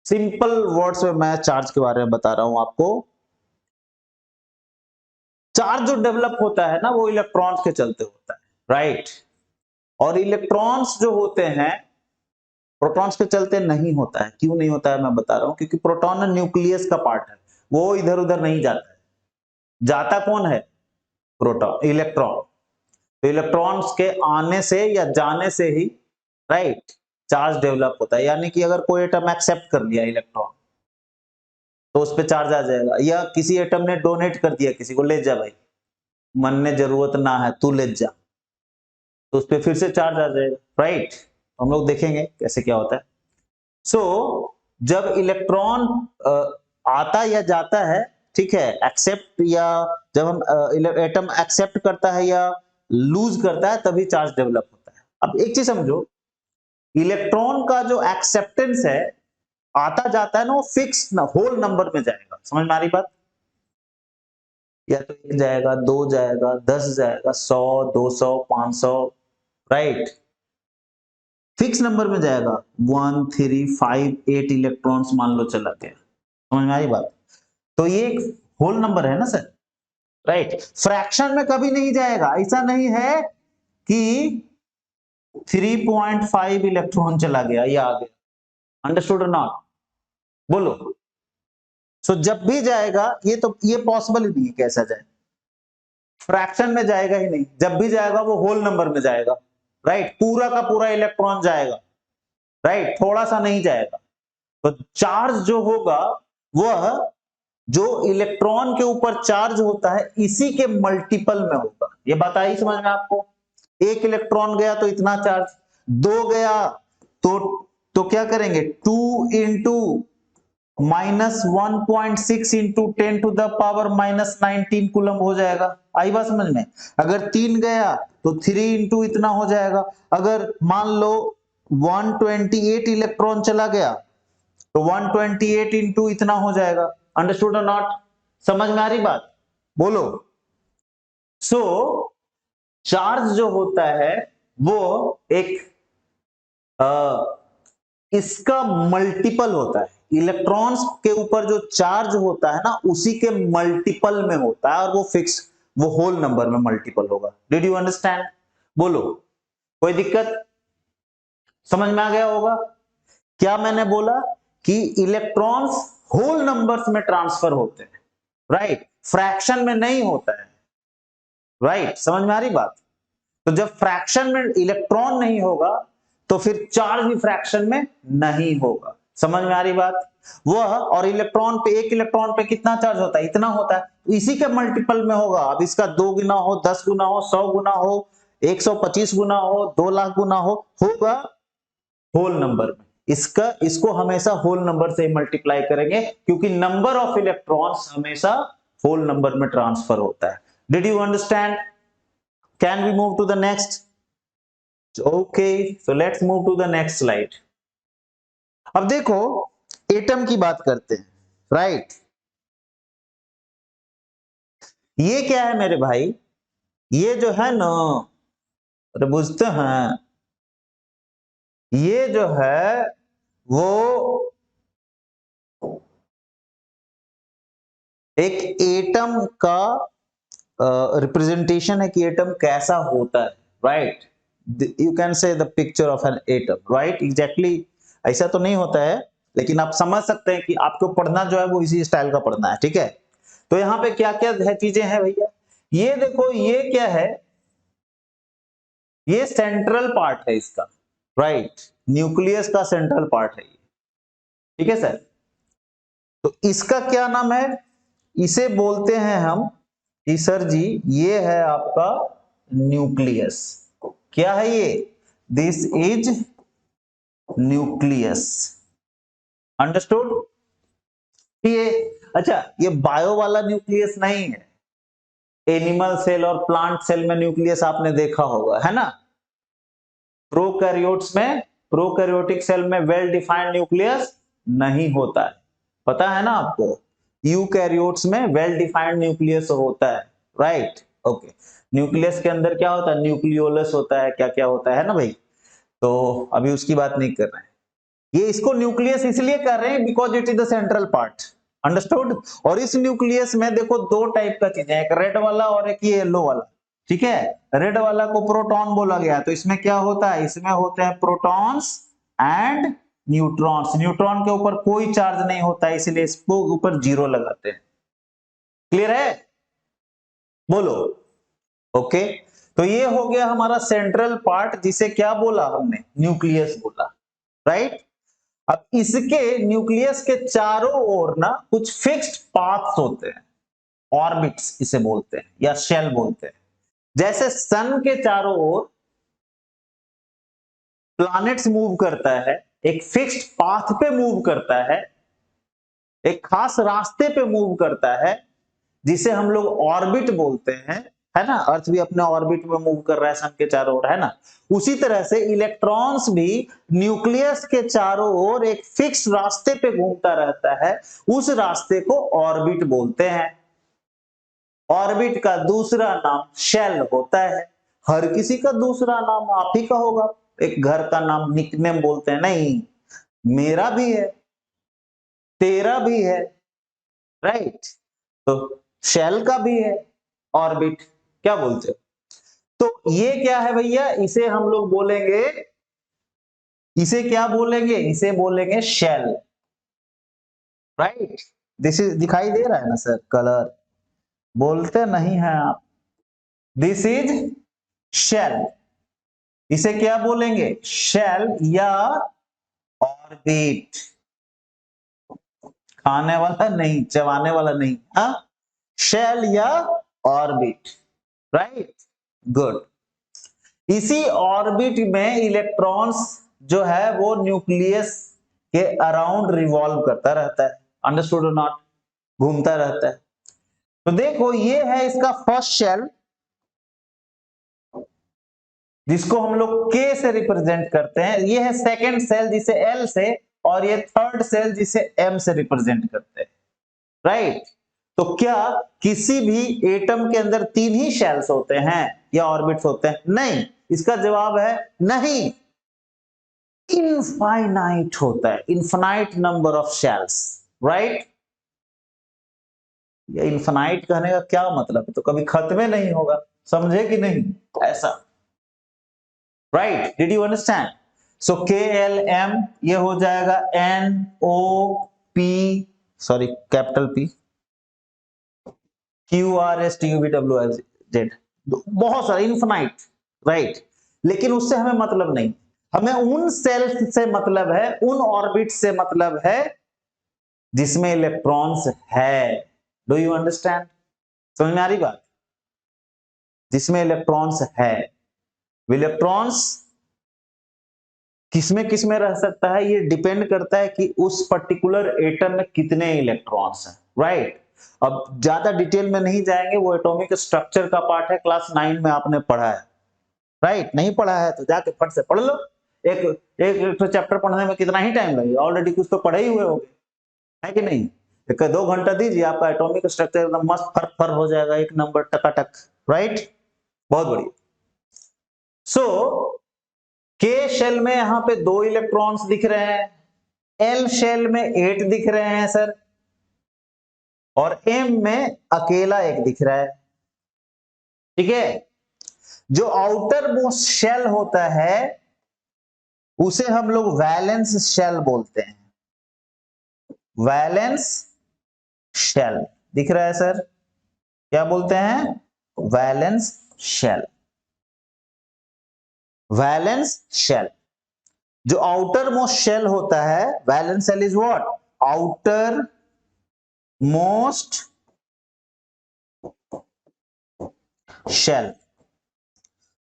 सिंपल वर्ड्स में मैं चार्ज के बारे में बता रहा हूं आपको। चार्ज जो डेवलप होता है ना वो इलेक्ट्रॉन्स के चलते होता है, राइट, और इलेक्ट्रॉन्स जो होते हैं प्रोटॉन्स के चलते नहीं होता है। क्यों नहीं होता है मैं बता रहा हूं, क्योंकि प्रोटॉन न्यूक्लियस का पार्ट है, वो इधर उधर नहीं जाता है। जाता कौन है? Proton, electron. तो इलेक्ट्रॉन्स के आने से या जाने से ही राइट चार्ज डेवलप होता है। यानी कि अगर कोई एटम एक्सेप्ट कर लिया इलेक्ट्रॉन तो उस पर चार्ज आ जाएगा, या किसी एटम ने डोनेट कर दिया किसी को, ले जा भाई मन ने जरूरत ना है तू ले जा, तो उस पर फिर से चार्ज आ जाएगा। राइट, हम लोग देखेंगे कैसे क्या होता है। सो जब इलेक्ट्रॉन आता या जाता है, ठीक है, एक्सेप्ट, या जब हम एटम एक्सेप्ट करता है या लूज करता है तभी चार्ज डेवलप होता है। अब एक चीज समझो, इलेक्ट्रॉन का जो एक्सेप्टेंस है आता जाता है ना, वो फिक्स ना होल नंबर में जाएगा। समझ में आ रही बात? या तो 1 जाएगा, 2 जाएगा, 10 जाएगा, 100, 200, 500, राइट, फिक्स नंबर में जाएगा। 1, 3, 5, 8 इलेक्ट्रॉन्स मान लो चला गया। समझ में आई बात? तो ये एक होल नंबर है ना सर, राइट। फ्रैक्शन में कभी नहीं जाएगा। ऐसा नहीं है कि 3.5 इलेक्ट्रॉन चला गया या आ गया। अंडरस्टूड और नॉट? बोलो। सो जब भी जाएगा, ये पॉसिबल ही नहीं है कैसा जाए, फ्रैक्शन में जाएगा ही नहीं। जब भी जाएगा वो होल नंबर में जाएगा, राइट, पूरा का पूरा इलेक्ट्रॉन जाएगा, राइट, थोड़ा सा नहीं जाएगा। तो चार्ज जो होगा वह जो इलेक्ट्रॉन के ऊपर चार्ज होता है इसी के मल्टीपल में होगा। ये बात आई समझ में आपको? एक इलेक्ट्रॉन गया तो इतना चार्ज, 2 गया तो क्या करेंगे, 2 इंटू -1.6 इंटू 10⁻⁻19 कूलम हो जाएगा। आई बात समझ में? अगर 3 गया तो 3 इंटू इतना हो जाएगा। अगर मान लो 128 इलेक्ट्रॉन चला गया तो 128 इंटू इतना हो जाएगा। अंडरस्टूड और नॉट? समझ में आ रही बात? बोलो। सो चार्ज जो होता है वो एक इसका मल्टीपल होता है। इलेक्ट्रॉन्स के ऊपर जो चार्ज होता है ना उसी के मल्टीपल में होता है, और वो फिक्स, वो होल नंबर में मल्टीपल होगा। Did you understand? बोलो, कोई दिक्कत? समझ में आ गया होगा क्या मैंने बोला? कि इलेक्ट्रॉन्स होल नंबर्स में ट्रांसफर होते हैं, राइट, फ्रैक्शन में नहीं होता है। राइट, समझ में आ रही बात? तो जब फ्रैक्शन में इलेक्ट्रॉन नहीं होगा तो फिर चार्ज भी फ्रैक्शन में नहीं होगा। समझ में आ रही बात? वह और इलेक्ट्रॉन पे, एक इलेक्ट्रॉन पे कितना चार्ज होता है? इतना होता है। इसी के मल्टीपल में होगा। अब इसका 2 गुना हो, 10 गुना हो, 100 गुना हो, 125 गुना हो, 2 लाख गुना हो, होगा होल नंबर में। इसको हमेशा होल नंबर से मल्टीप्लाई करेंगे, क्योंकि नंबर ऑफ इलेक्ट्रॉन्स हमेशा होल नंबर में ट्रांसफर होता है। Did you understand? Can we move to the next? Okay, so let's move to the next slide. अब देखो एटम की बात करते हैं, राइट। ये क्या है मेरे भाई? ये जो है ना, अरे बुझते हैं, ये जो है वो एक एटम का रिप्रेजेंटेशन है कि एटम कैसा होता है, right. You can say the picture of an atom, right. Exactly ऐसा तो नहीं होता है, लेकिन आप समझ सकते हैं कि आपको पढ़ना जो है वो इसी स्टाइल का पढ़ना है, ठीक है। तो यहाँ पे क्या क्या है चीजें हैं भैया, ये देखो, ये क्या है, ये सेंट्रल पार्ट है इसका, राइट, न्यूक्लियस का सेंट्रल पार्ट है ये, ठीक है सर। तो इसका क्या नाम है? इसे बोलते हैं हम कि सर जी ये है आपका न्यूक्लियस। क्या है ये? This is nucleus. अंडरस्टूड? ये अच्छा, ये बायो वाला न्यूक्लियस नहीं है। एनिमल सेल और प्लांट सेल में न्यूक्लियस आपने देखा होगा, है ना। प्रोकैरियोट्स में, प्रोकैरियोटिक सेल में वेल डिफाइंड न्यूक्लियस नहीं होता है, पता है ना आपको। यूकैरियोट्स में वेल डिफाइंड न्यूक्लियस होता है, राइट। ओके, न्यूक्लियस के अंदर क्या होता है? न्यूक्लियोलस होता है, क्या क्या होता है ना भाई। तो अभी उसकी बात नहीं कर रहे हैं। ये इसको न्यूक्लियस इसलिए कर रहे हैं because it is the central part. Understood? और इस न्यूक्लियस में देखो दो टाइप का चीजें, एक रेड वाला और एक ये येलो वाला, ठीक है। रेड वाला को प्रोटॉन बोला गया, तो इसमें क्या होता है? इसमें होते हैं प्रोटॉन्स एंड न्यूट्रॉन्स। न्यूट्रॉन के ऊपर कोई चार्ज नहीं होता है, इसलिए इसको ऊपर जीरो लगाते हैं। क्लियर है? बोलो। ओके, तो ये हो गया हमारा सेंट्रल पार्ट, जिसे क्या बोला हमने? न्यूक्लियस बोला, राइट। अब इसके न्यूक्लियस के चारों ओर ना कुछ फिक्स्ड पाथ्स होते हैं, ऑर्बिट्स इसे बोलते हैं या शेल बोलते हैं। जैसे सन के चारों ओर प्लैनेट्स मूव करता है, एक फिक्स्ड पाथ पे मूव करता है, एक खास रास्ते पे मूव करता है, जिसे हम लोग ऑर्बिट बोलते हैं, है ना। अर्थ भी अपने ऑर्बिट में मूव कर रहा है सन के चारों ओर, है ना। उसी तरह से इलेक्ट्रॉन्स भी न्यूक्लियस के चारों ओर एक फिक्स रास्ते पे घूमता रहता है, उस रास्ते को ऑर्बिट बोलते हैं। ऑर्बिट का दूसरा नाम शेल होता है। हर किसी का दूसरा नाम आप ही का होगा। एक घर का नाम निकनेम बोलते हैं, नहीं, मेरा भी है, तेरा भी है, राइट। तो शेल का भी है ऑर्बिट, क्या बोलते हो? तो ये क्या है भैया? इसे हम लोग बोलेंगे, इसे क्या बोलेंगे? इसे बोलेंगे शेल, राइट। दिस इज, दिखाई दे रहा है ना सर कलर? बोलते नहीं है आप। This is shell. इसे क्या बोलेंगे? शेल या ऑर्बिट। खाने वाला नहीं, चबाने वाला नहीं, हाँ, शेल या ऑर्बिट, राइट। गुड। इसी ऑर्बिट में इलेक्ट्रॉन्स जो है वो न्यूक्लियस के अराउंड रिवॉल्व करता रहता है, अंडरस्टूड और नॉट? घूमता रहता है। तो देखो, ये है इसका फर्स्ट शेल, जिसको हम लोग K से रिप्रेजेंट करते हैं। ये है सेकंड सेल, जिसे L से, और ये थर्ड सेल, जिसे M से रिप्रेजेंट करते हैं, राइट। तो क्या किसी भी एटम के अंदर तीन ही शेल्स होते हैं या ऑर्बिट्स होते हैं? नहीं। इसका जवाब है नहीं, इनफाइनाइट होता है, infinite number of shells, right. ये इनफाइनाइट कहने का क्या मतलब है? तो कभी खत्म नहीं होगा, समझे कि नहीं? ऐसा, right. Did you understand? So KLM ये हो जाएगा NOP, sorry capital P, QRSTUVWZ, बहुत सारा, इनफाइनाइट, राइट। लेकिन उससे हमें मतलब नहीं, हमें उन सेल्स से मतलब है, उन ऑर्बिट से मतलब है जिसमें इलेक्ट्रॉन्स है। Do you understand? समझ में आ रही बात? जिसमें इलेक्ट्रॉन्स है। इलेक्ट्रॉन्स किसमें किसमें रह सकता है, ये डिपेंड करता है कि उस पर्टिकुलर एटम में कितने इलेक्ट्रॉन्स हैं, राइट। अब ज्यादा डिटेल में नहीं जाएंगे, वो एटॉमिक स्ट्रक्चर का पार्ट है, क्लास 9 में आपने पढ़ा है, राइट। नहीं पढ़ा है तो जाके फट से पढ़ लो। एक एक तो चैप्टर पढ़ने में कितना ही टाइम लगेगा? ऑलरेडी कुछ तो पढ़े ही हुए होंगे, है कि नहीं? एक 2 घंटा दीजिए, आपका एटॉमिक स्ट्रक्चर एकदम मस्त फर फर हो जाएगा, एक नंबर टकाटक, राइट। बहुत बढ़िया। सो के शेल में यहां पे 2 इलेक्ट्रॉन्स दिख रहे हैं, एल शेल में 8 दिख रहे हैं सर, और एम में अकेला 1 दिख रहा है, ठीक है। जो आउटर मोस्ट शेल होता है उसे हम लोग वैलेंस शेल बोलते हैं। वैलेंस शेल दिख रहा है सर, क्या बोलते हैं? Valence shell. वैलेंस शेल, जो आउटर मोस्ट शेल होता है, valence shell is what? Outer most shell.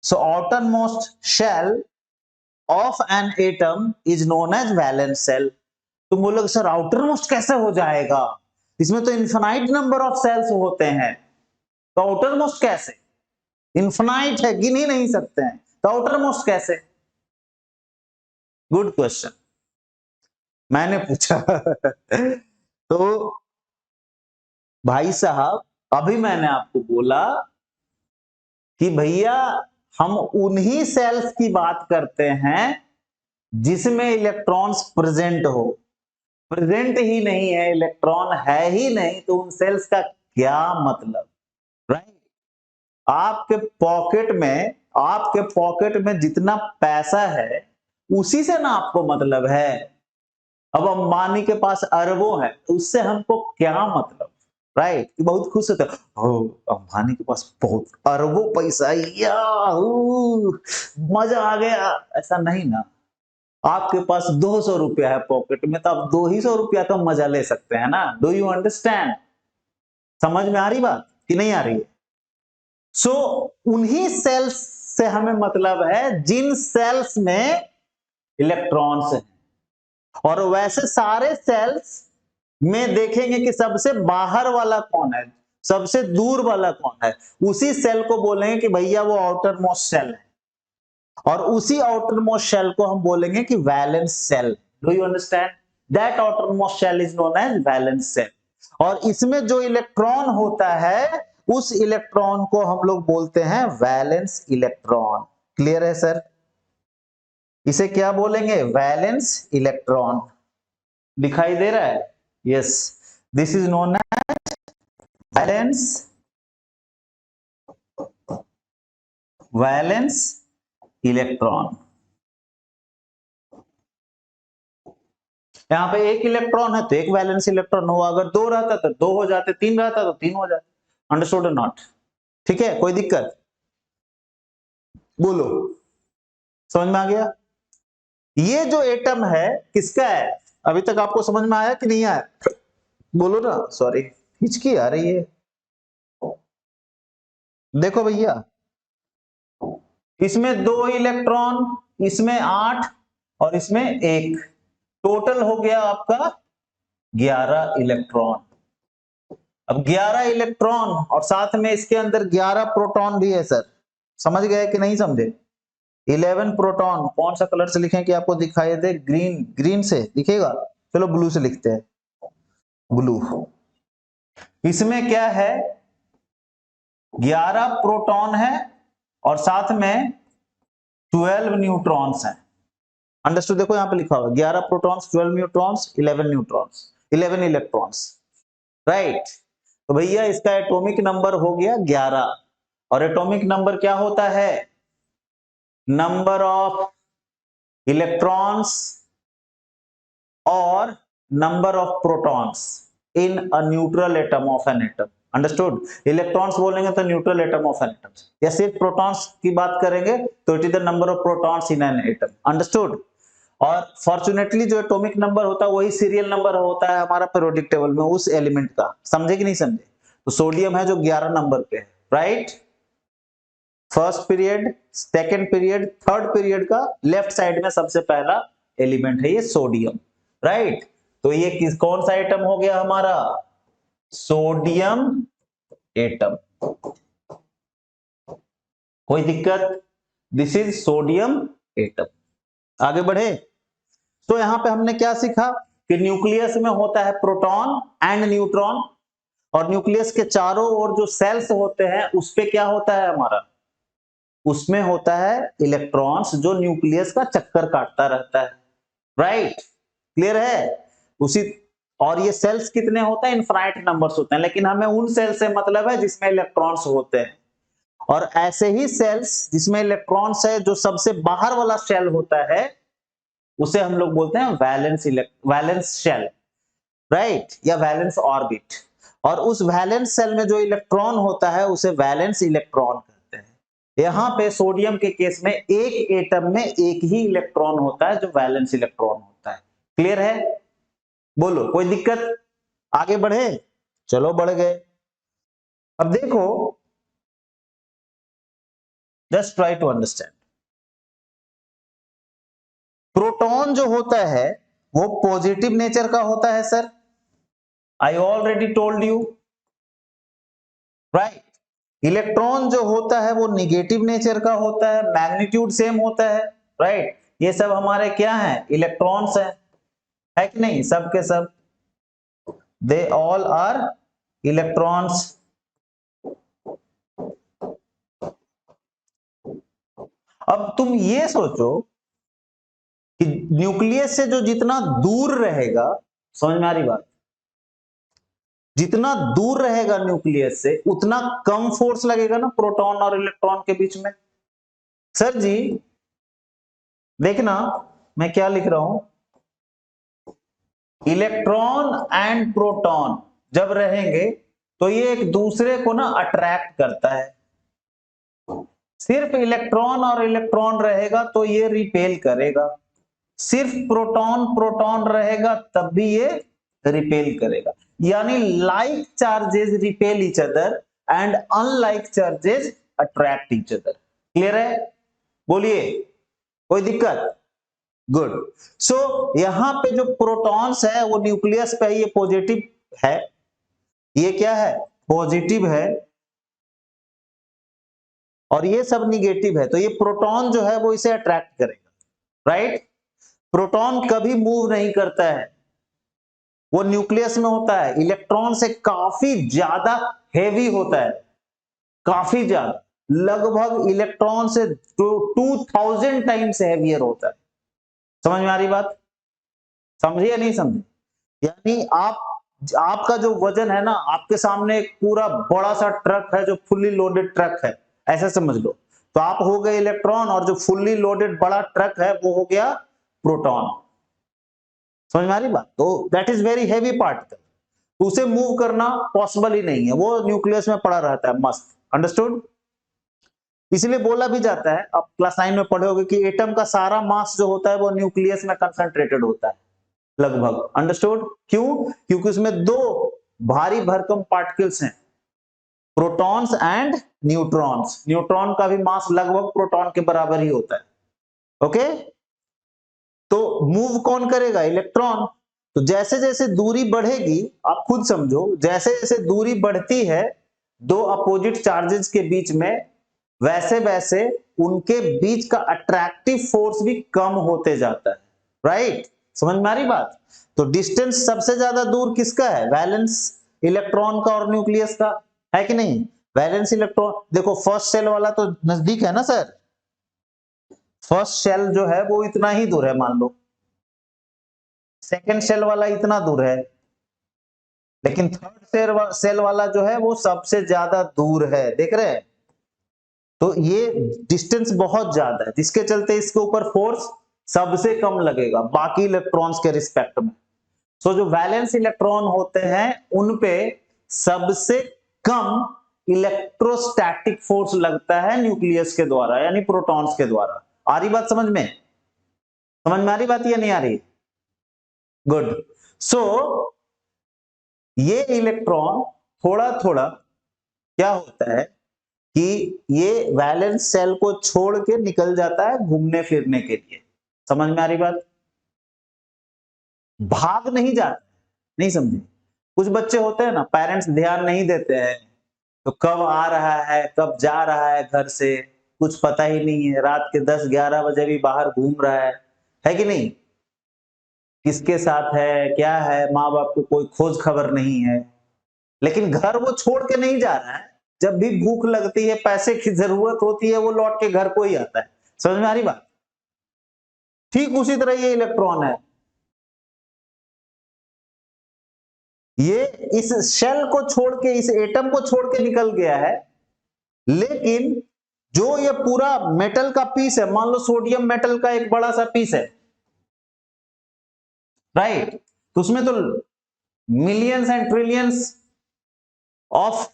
So outermost shell of an atom is known as valence shell. तुम बोलोगे सर आउटर मोस्ट कैसे हो जाएगा, इसमें तो इनफाइनाइट नंबर ऑफ सेल्स होते हैं, तो आउटर मोस्ट कैसे? इनफाइनाइट है, गिन ही नहीं सकते हैं, तो आउटर मोस्ट कैसे? गुड क्वेश्चन, मैंने पूछा। तो भाई साहब, अभी मैंने आपको बोला कि भैया हम उन्हीं सेल्स की बात करते हैं जिसमें इलेक्ट्रॉन्स प्रेजेंट हो। प्रेजेंट ही नहीं है, इलेक्ट्रॉन है ही नहीं, तो उन सेल्स का क्या मतलब, राइट। आपके पॉकेट में जितना पैसा है उसी से ना आपको मतलब है। अब अंबानी के पास अरबों है, उससे हमको क्या मतलब, राइट? बहुत खुश होते हैं, ओ अंबानी के पास बहुत अरबों पैसा, याहू मजा आ गया, ऐसा नहीं ना। आपके पास 200 रुपया है पॉकेट में, तो आप 200 रुपया का मजा ले सकते हैं ना। Do you understand? समझ में आ रही बात कि नहीं आ रही है? सो उन्हीं सेल्स से हमें मतलब है जिन सेल्स में इलेक्ट्रॉन्स हैं, और वैसे सारे सेल्स में देखेंगे कि सबसे बाहर वाला कौन है, सबसे दूर वाला कौन है, उसी सेल को बोलेंगे कि भैया वो आउटर मोस्ट सेल है, और उसी आउटर मोस्ट शेल को हम बोलेंगे कि valence cell. Do you understand? That outer most shell is known as valence cell. और इसमें जो इलेक्ट्रॉन होता है, उस इलेक्ट्रॉन को हम लोग बोलते हैं वैलेंस इलेक्ट्रॉन। क्लियर है सर? इसे क्या बोलेंगे? Valence electron. दिखाई दे रहा है? Yes, this is known as valence valence electron. यहाँ पे एक इलेक्ट्रॉन है तो एक वैलेंस इलेक्ट्रॉन हुआ, अगर दो रहता तो दो हो जाते, तीन रहता तो तीन हो जाते। अंडरस्टूड और नॉट? ठीक है, कोई दिक्कत? बोलो, समझ में आ गया? ये जो एटम है किसका है? अभी तक आपको समझ में आया कि नहीं आया? बोलो ना, सॉरी हिचकी आ रही है। देखो भैया, इसमें 2 इलेक्ट्रॉन, इसमें 8 और इसमें 1, टोटल हो गया आपका 11 इलेक्ट्रॉन। अब 11 इलेक्ट्रॉन और साथ में इसके अंदर 11 प्रोटॉन भी है सर। समझ गए कि नहीं समझे? 11 प्रोटॉन। कौन सा कलर से लिखें कि आपको दिखाई दे? ग्रीन, ग्रीन से दिखेगा? चलो ब्लू से लिखते हैं, ब्लू। इसमें क्या है? 11 प्रोटॉन है और साथ में 12 न्यूट्रॉन्स हैं। अंडरस्टूड? देखो यहां पे लिखा हुआ 11 protons, 12 neutrons, 11 neutrons, 11 electrons, right? तो भैया इसका एटॉमिक नंबर हो गया 11। और एटॉमिक नंबर क्या होता है? नंबर ऑफ इलेक्ट्रॉन्स और number of protons in a neutral atom of an atom. Understood? Electrons बोलेंगे तो neutral atom of an atom, या सिर्फ प्रोटॉन्स की बात करेंगे तो it is the number of protons in an atom. Understood? और फॉर्चुनेटली जो एटॉमिक नंबर होता है वही सीरियल नंबर होता है हमारा पीरियोडिक टेबल में उस एलिमेंट का। समझे कि नहीं समझे? तो सोडियम है जो 11 नंबर पे है, right? First period, second period, third period का लेफ्ट साइड में सबसे पहला एलिमेंट है ये सोडियम, राइट? तो ये कौन सा एटम हो गया हमारा? Sodium atom. कोई दिक्कत? This is sodium atom. आगे बढ़े तो यहां पे हमने क्या सीखा कि न्यूक्लियस में होता है प्रोटॉन एंड न्यूट्रॉन, और न्यूक्लियस के चारों ओर जो सेल्स होते हैं उस पे क्या होता है हमारा? उसमें होता है इलेक्ट्रॉन्स जो न्यूक्लियस का चक्कर काटता रहता है, राइट? क्लियर है? उसी, और ये सेल्स कितने होते हैं? इनफाइनाइट नंबर्स होते हैं, लेकिन हमें उन सेल से मतलब है जिसमें इलेक्ट्रॉन्स होते हैं। और ऐसे ही सेल्स जिसमें इलेक्ट्रॉन्स है, जो सबसे बाहर वाला शेल होता है उसे हम लोग बोलते हैं वैलेंस शेल, राइट? या वैलेंस ऑर्बिट। और उस वैलेंस सेल में जो इलेक्ट्रॉन होता है उसे वैलेंस इलेक्ट्रॉन कहते हैं। यहां पे सोडियम के केस में एक एटम में एक ही इलेक्ट्रॉन होता है जो वैलेंस इलेक्ट्रॉन होता है। क्लियर है? बोलो, कोई दिक्कत? आगे बढ़े? चलो बढ़ गए। अब देखो, just try to understand. Proton जो होता है वो पॉजिटिव नेचर का होता है sir. I already told you, right? Electron जो होता है वो निगेटिव नेचर का होता है, मैग्नीट्यूड सेम होता है, राइट? ये सब हमारे क्या हैं? इलेक्ट्रॉन्स हैं, है कि नहीं? सब के सब, दे ऑल आर इलेक्ट्रॉन्स। अब तुम ये सोचो कि न्यूक्लियस से जो जितना दूर रहेगा, समझ में आ रही बात? जितना दूर रहेगा न्यूक्लियस से उतना कम फोर्स लगेगा ना प्रोटॉन और इलेक्ट्रॉन के बीच में। सर जी देखना, मैं क्या लिख रहा हूं, इलेक्ट्रॉन एंड प्रोटॉन जब रहेंगे तो ये एक दूसरे को ना अट्रैक्ट करता है। सिर्फ इलेक्ट्रॉन और इलेक्ट्रॉन रहेगा तो ये रिपेल करेगा, सिर्फ प्रोटॉन प्रोटॉन रहेगा तब भी ये रिपेल करेगा। यानी like charges repel each other and unlike charges attract each other. Clear है? बोलिए, कोई दिक्कत? गुड। सो यहां पे जो प्रोटॉन्स है वो न्यूक्लियस पे ये पॉजिटिव है, ये क्या है, पॉजिटिव है, और ये सब निगेटिव है, तो ये प्रोटॉन जो है वो इसे अट्रैक्ट करेगा। राइट? प्रोटॉन कभी मूव नहीं करता है, वो न्यूक्लियस में होता है, इलेक्ट्रॉन से काफी ज्यादा हेवी होता है, काफी ज्यादा, लगभग इलेक्ट्रॉन से 2000 टाइम्स हेवियर होता है। समझ में आ रही बात? समझिए या नहीं समझे? यानी आपका जो वजन है ना, आपके सामने एक पूरा बड़ा सा ट्रक है जो फुल्ली लोडेड ट्रक है, ऐसा समझ लो। तो आप हो गए इलेक्ट्रॉन और जो फुल्ली लोडेड बड़ा ट्रक है वो हो गया प्रोटॉन। समझ में आ रही बात? तो that is very heavy particle, उसे मूव करना पॉसिबल ही नहीं है, वो न्यूक्लियस में पड़ा रहता है मस्त। अंडरस्टूड? इसलिए बोला भी जाता है, आप क्लास 9 में पढ़े होगे, कि एटम का सारा मास जो होता है वो न्यूक्लियस में कंसंट्रेटेड होता है लगभग। अंडरस्टूड? क्यों? क्योंकि उसमें दो भारी भरकम पार्टिकल्स हैं, प्रोटॉन्स एंड न्यूट्रॉन्स। न्यूट्रॉन का भी मास लगभग प्रोटॉन के बराबर ही होता है। ओके? तो मूव कौन करेगा? इलेक्ट्रॉन। तो जैसे जैसे दूरी बढ़ेगी, आप खुद समझो, जैसे जैसे दूरी बढ़ती है दो अपोजिट चार्जेस के बीच में, वैसे वैसे उनके बीच का अट्रैक्टिव फोर्स भी कम होते जाता है। राइट? समझ में आ रही बात? तो डिस्टेंस सबसे ज्यादा दूर किसका है? वैलेंस इलेक्ट्रॉन का और न्यूक्लियस का, है कि नहीं? वैलेंस इलेक्ट्रॉन, देखो फर्स्ट शेल वाला तो नजदीक है ना सर, फर्स्ट शेल जो है वो इतना ही दूर है मान लो, सेकेंड शेल वाला इतना दूर है, लेकिन थर्ड सेल वाला जो है वो सबसे ज्यादा दूर है। देख रहे हैं? तो ये डिस्टेंस बहुत ज्यादा है, जिसके चलते इसके ऊपर फोर्स सबसे कम लगेगा बाकी इलेक्ट्रॉन्स के रिस्पेक्ट में। सो जो वैलेंस इलेक्ट्रॉन होते हैं उन पे सबसे कम इलेक्ट्रोस्टैटिक फोर्स लगता है न्यूक्लियस के द्वारा, यानी प्रोटॉन्स के द्वारा। आ रही बात समझ में? समझ में आ रही बात या नहीं आ रही? गुड। सो ये इलेक्ट्रॉन थोड़ा थोड़ा क्या होता है कि ये वैलेंस सेल को छोड़ के निकल जाता है घूमने फिरने के लिए। समझ में आ रही बात? भाग नहीं जाता, नहीं समझे? कुछ बच्चे होते हैं ना, पेरेंट्स ध्यान नहीं देते हैं, तो कब आ रहा है कब जा रहा है घर से कुछ पता ही नहीं है, रात के 10-11 बजे भी बाहर घूम रहा है कि नहीं? किसके साथ है क्या है, माँ बाप को कोई खोज खबर नहीं है, लेकिन घर वो छोड़ के नहीं जा रहा है। जब भी भूख लगती है, पैसे की जरूरत होती है, वो लौट के घर को ही आता है। समझ में आ रही बात? ठीक उसी तरह ये इलेक्ट्रॉन है, ये इस शेल को छोड़ के, इस एटम को छोड़ के निकल गया है, लेकिन जो ये पूरा मेटल का पीस है, मान लो सोडियम मेटल का एक बड़ा सा पीस है, राइट? तो उसमें तो millions and trillions of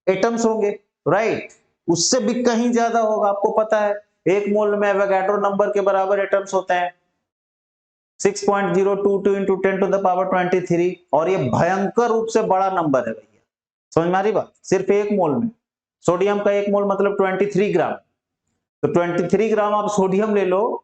atoms होंगे, राइट? उससे भी कहीं ज्यादा होगा, आपको पता है एक मोल में एवोगाड्रो नंबर के बराबर एटम्स होते हैं 6.022 इंटू 10 टू द पावर 23, और ये भयंकर रूप से बड़ा नंबर है भैया। समझ में आ रही बात? सिर्फ एक मोल में, सोडियम का एक मोल मतलब 23 ग्राम, तो 23 ग्राम आप सोडियम ले लो,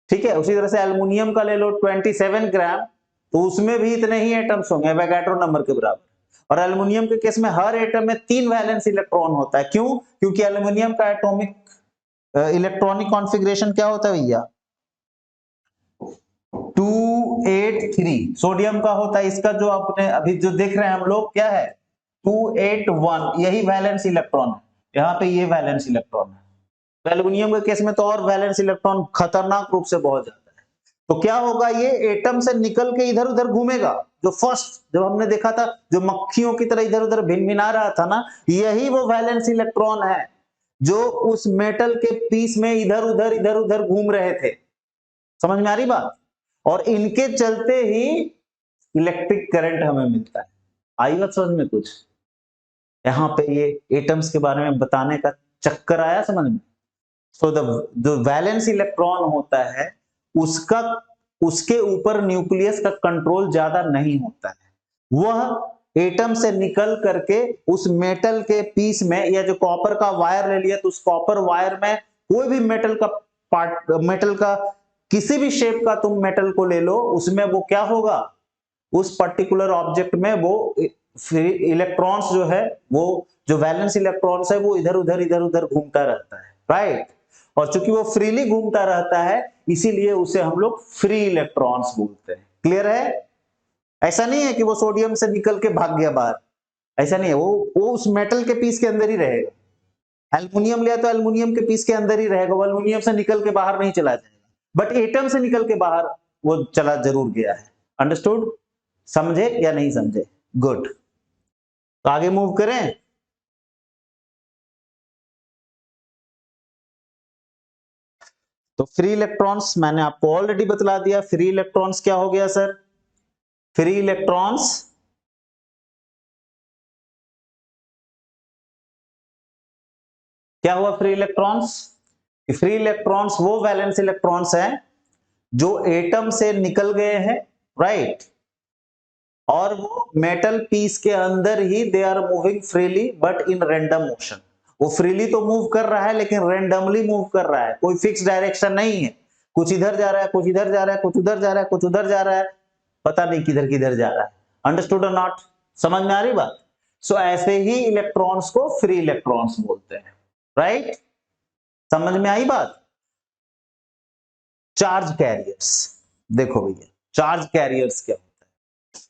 ठीक है? उसी तरह से एल्युमिनियम का ले लो 27 ग्राम, तो उसमें भी इतने ही एटम्स होंगे एवोगाड्रो नंबर के बराबर। और एल्युमिनियम के केस में हर एटम में 3 वैलेंस इलेक्ट्रॉन होता है। क्यों? क्योंकि एल्युमिनियम का एटॉमिक इलेक्ट्रॉनिक कॉन्फ़िगरेशन क्या होता है भैया? 283। सोडियम का होता है, इसका जो आपने अभी जो देख रहे हैं हम लोग क्या है 281, यही वैलेंस इलेक्ट्रॉन है, यहाँ पे ये वैलेंस इलेक्ट्रॉन है। तो एल्युमिनियम के केस में तो और वैलेंस इलेक्ट्रॉन खतरनाक रूप से बहुत ज्यादा है। तो क्या होगा, ये एटम से निकल के इधर उधर घूमेगा, जो फर्स्ट जब हमने देखा था जो मक्खियों की तरह इधर उधर भिनभिना रहा था ना, यही वो वैलेंस इलेक्ट्रॉन है जो उस मेटल के पीस में इधर उधर घूम रहे थे। समझ में आ रही बात? और इनके चलते ही इलेक्ट्रिक करंट हमें मिलता है। आई बात समझ में? कुछ यहां पे ये एटम्स के बारे में बताने का चक्कर आया समझ में? सो जो वैलेंस इलेक्ट्रॉन होता है उसका उसके ऊपर न्यूक्लियस का कंट्रोल ज्यादा नहीं होता है। वह एटम से निकल करके उस मेटल के पीस में, या जो कॉपर का वायर ले लिया तो उस कॉपर वायर में कोई भी मेटल का पार्ट, मेटल का किसी भी शेप का तुम मेटल को ले लो, उसमें वो क्या होगा, उस पर्टिकुलर ऑब्जेक्ट में वो इलेक्ट्रॉन्स जो है, वो जो वैलेंस इलेक्ट्रॉन्स है वो इधर उधर घूमता रहता है, राइट। और चूंकि वो फ्रीली घूमता रहता है इसीलिए उसे हम लोग फ्री इलेक्ट्रॉन्स बोलते हैं। क्लियर है? ऐसा नहीं है कि वो सोडियम से निकल के भाग गया बाहर, ऐसा नहीं है। वो उस मेटल के पीस के अंदर ही रहेगा। एल्युमिनियम लिया तो एल्युमिनियम के पीस के अंदर ही रहेगा, वो एल्युमिनियम से निकल के बाहर नहीं चला जाएगा, बट एटम से निकल के बाहर वो चला जरूर गया है। अंडरस्टूड? समझे या नहीं समझे? गुड। तो आगे मूव करें। तो फ्री इलेक्ट्रॉन्स मैंने आपको ऑलरेडी बतला दिया। फ्री इलेक्ट्रॉन्स क्या हो गया सर? फ्री इलेक्ट्रॉन्स क्या हुआ? फ्री इलेक्ट्रॉन्स, फ्री इलेक्ट्रॉन्स वो वैलेंस इलेक्ट्रॉन्स हैं जो एटम से निकल गए हैं, राइट, और वो मेटल पीस के अंदर ही they are moving freely but in random motion. वो फ्रीली तो मूव कर रहा है लेकिन रैंडमली मूव कर रहा है, कोई फिक्स डायरेक्शन नहीं है। कुछ इधर जा रहा है, कुछ इधर जा रहा है, कुछ उधर जा रहा है, कुछ उधर जा रहा है, पता नहीं किधर किधर जा रहा है। अंडरस्टूड और नॉट? समझ में आ रही बात? सो ऐसे ही इलेक्ट्रॉन्स को फ्री इलेक्ट्रॉन्स बोलते हैं, राइट। समझ में आई बात? चार्ज कैरियर्स, देखो भैया चार्ज कैरियर्स क्या होता है?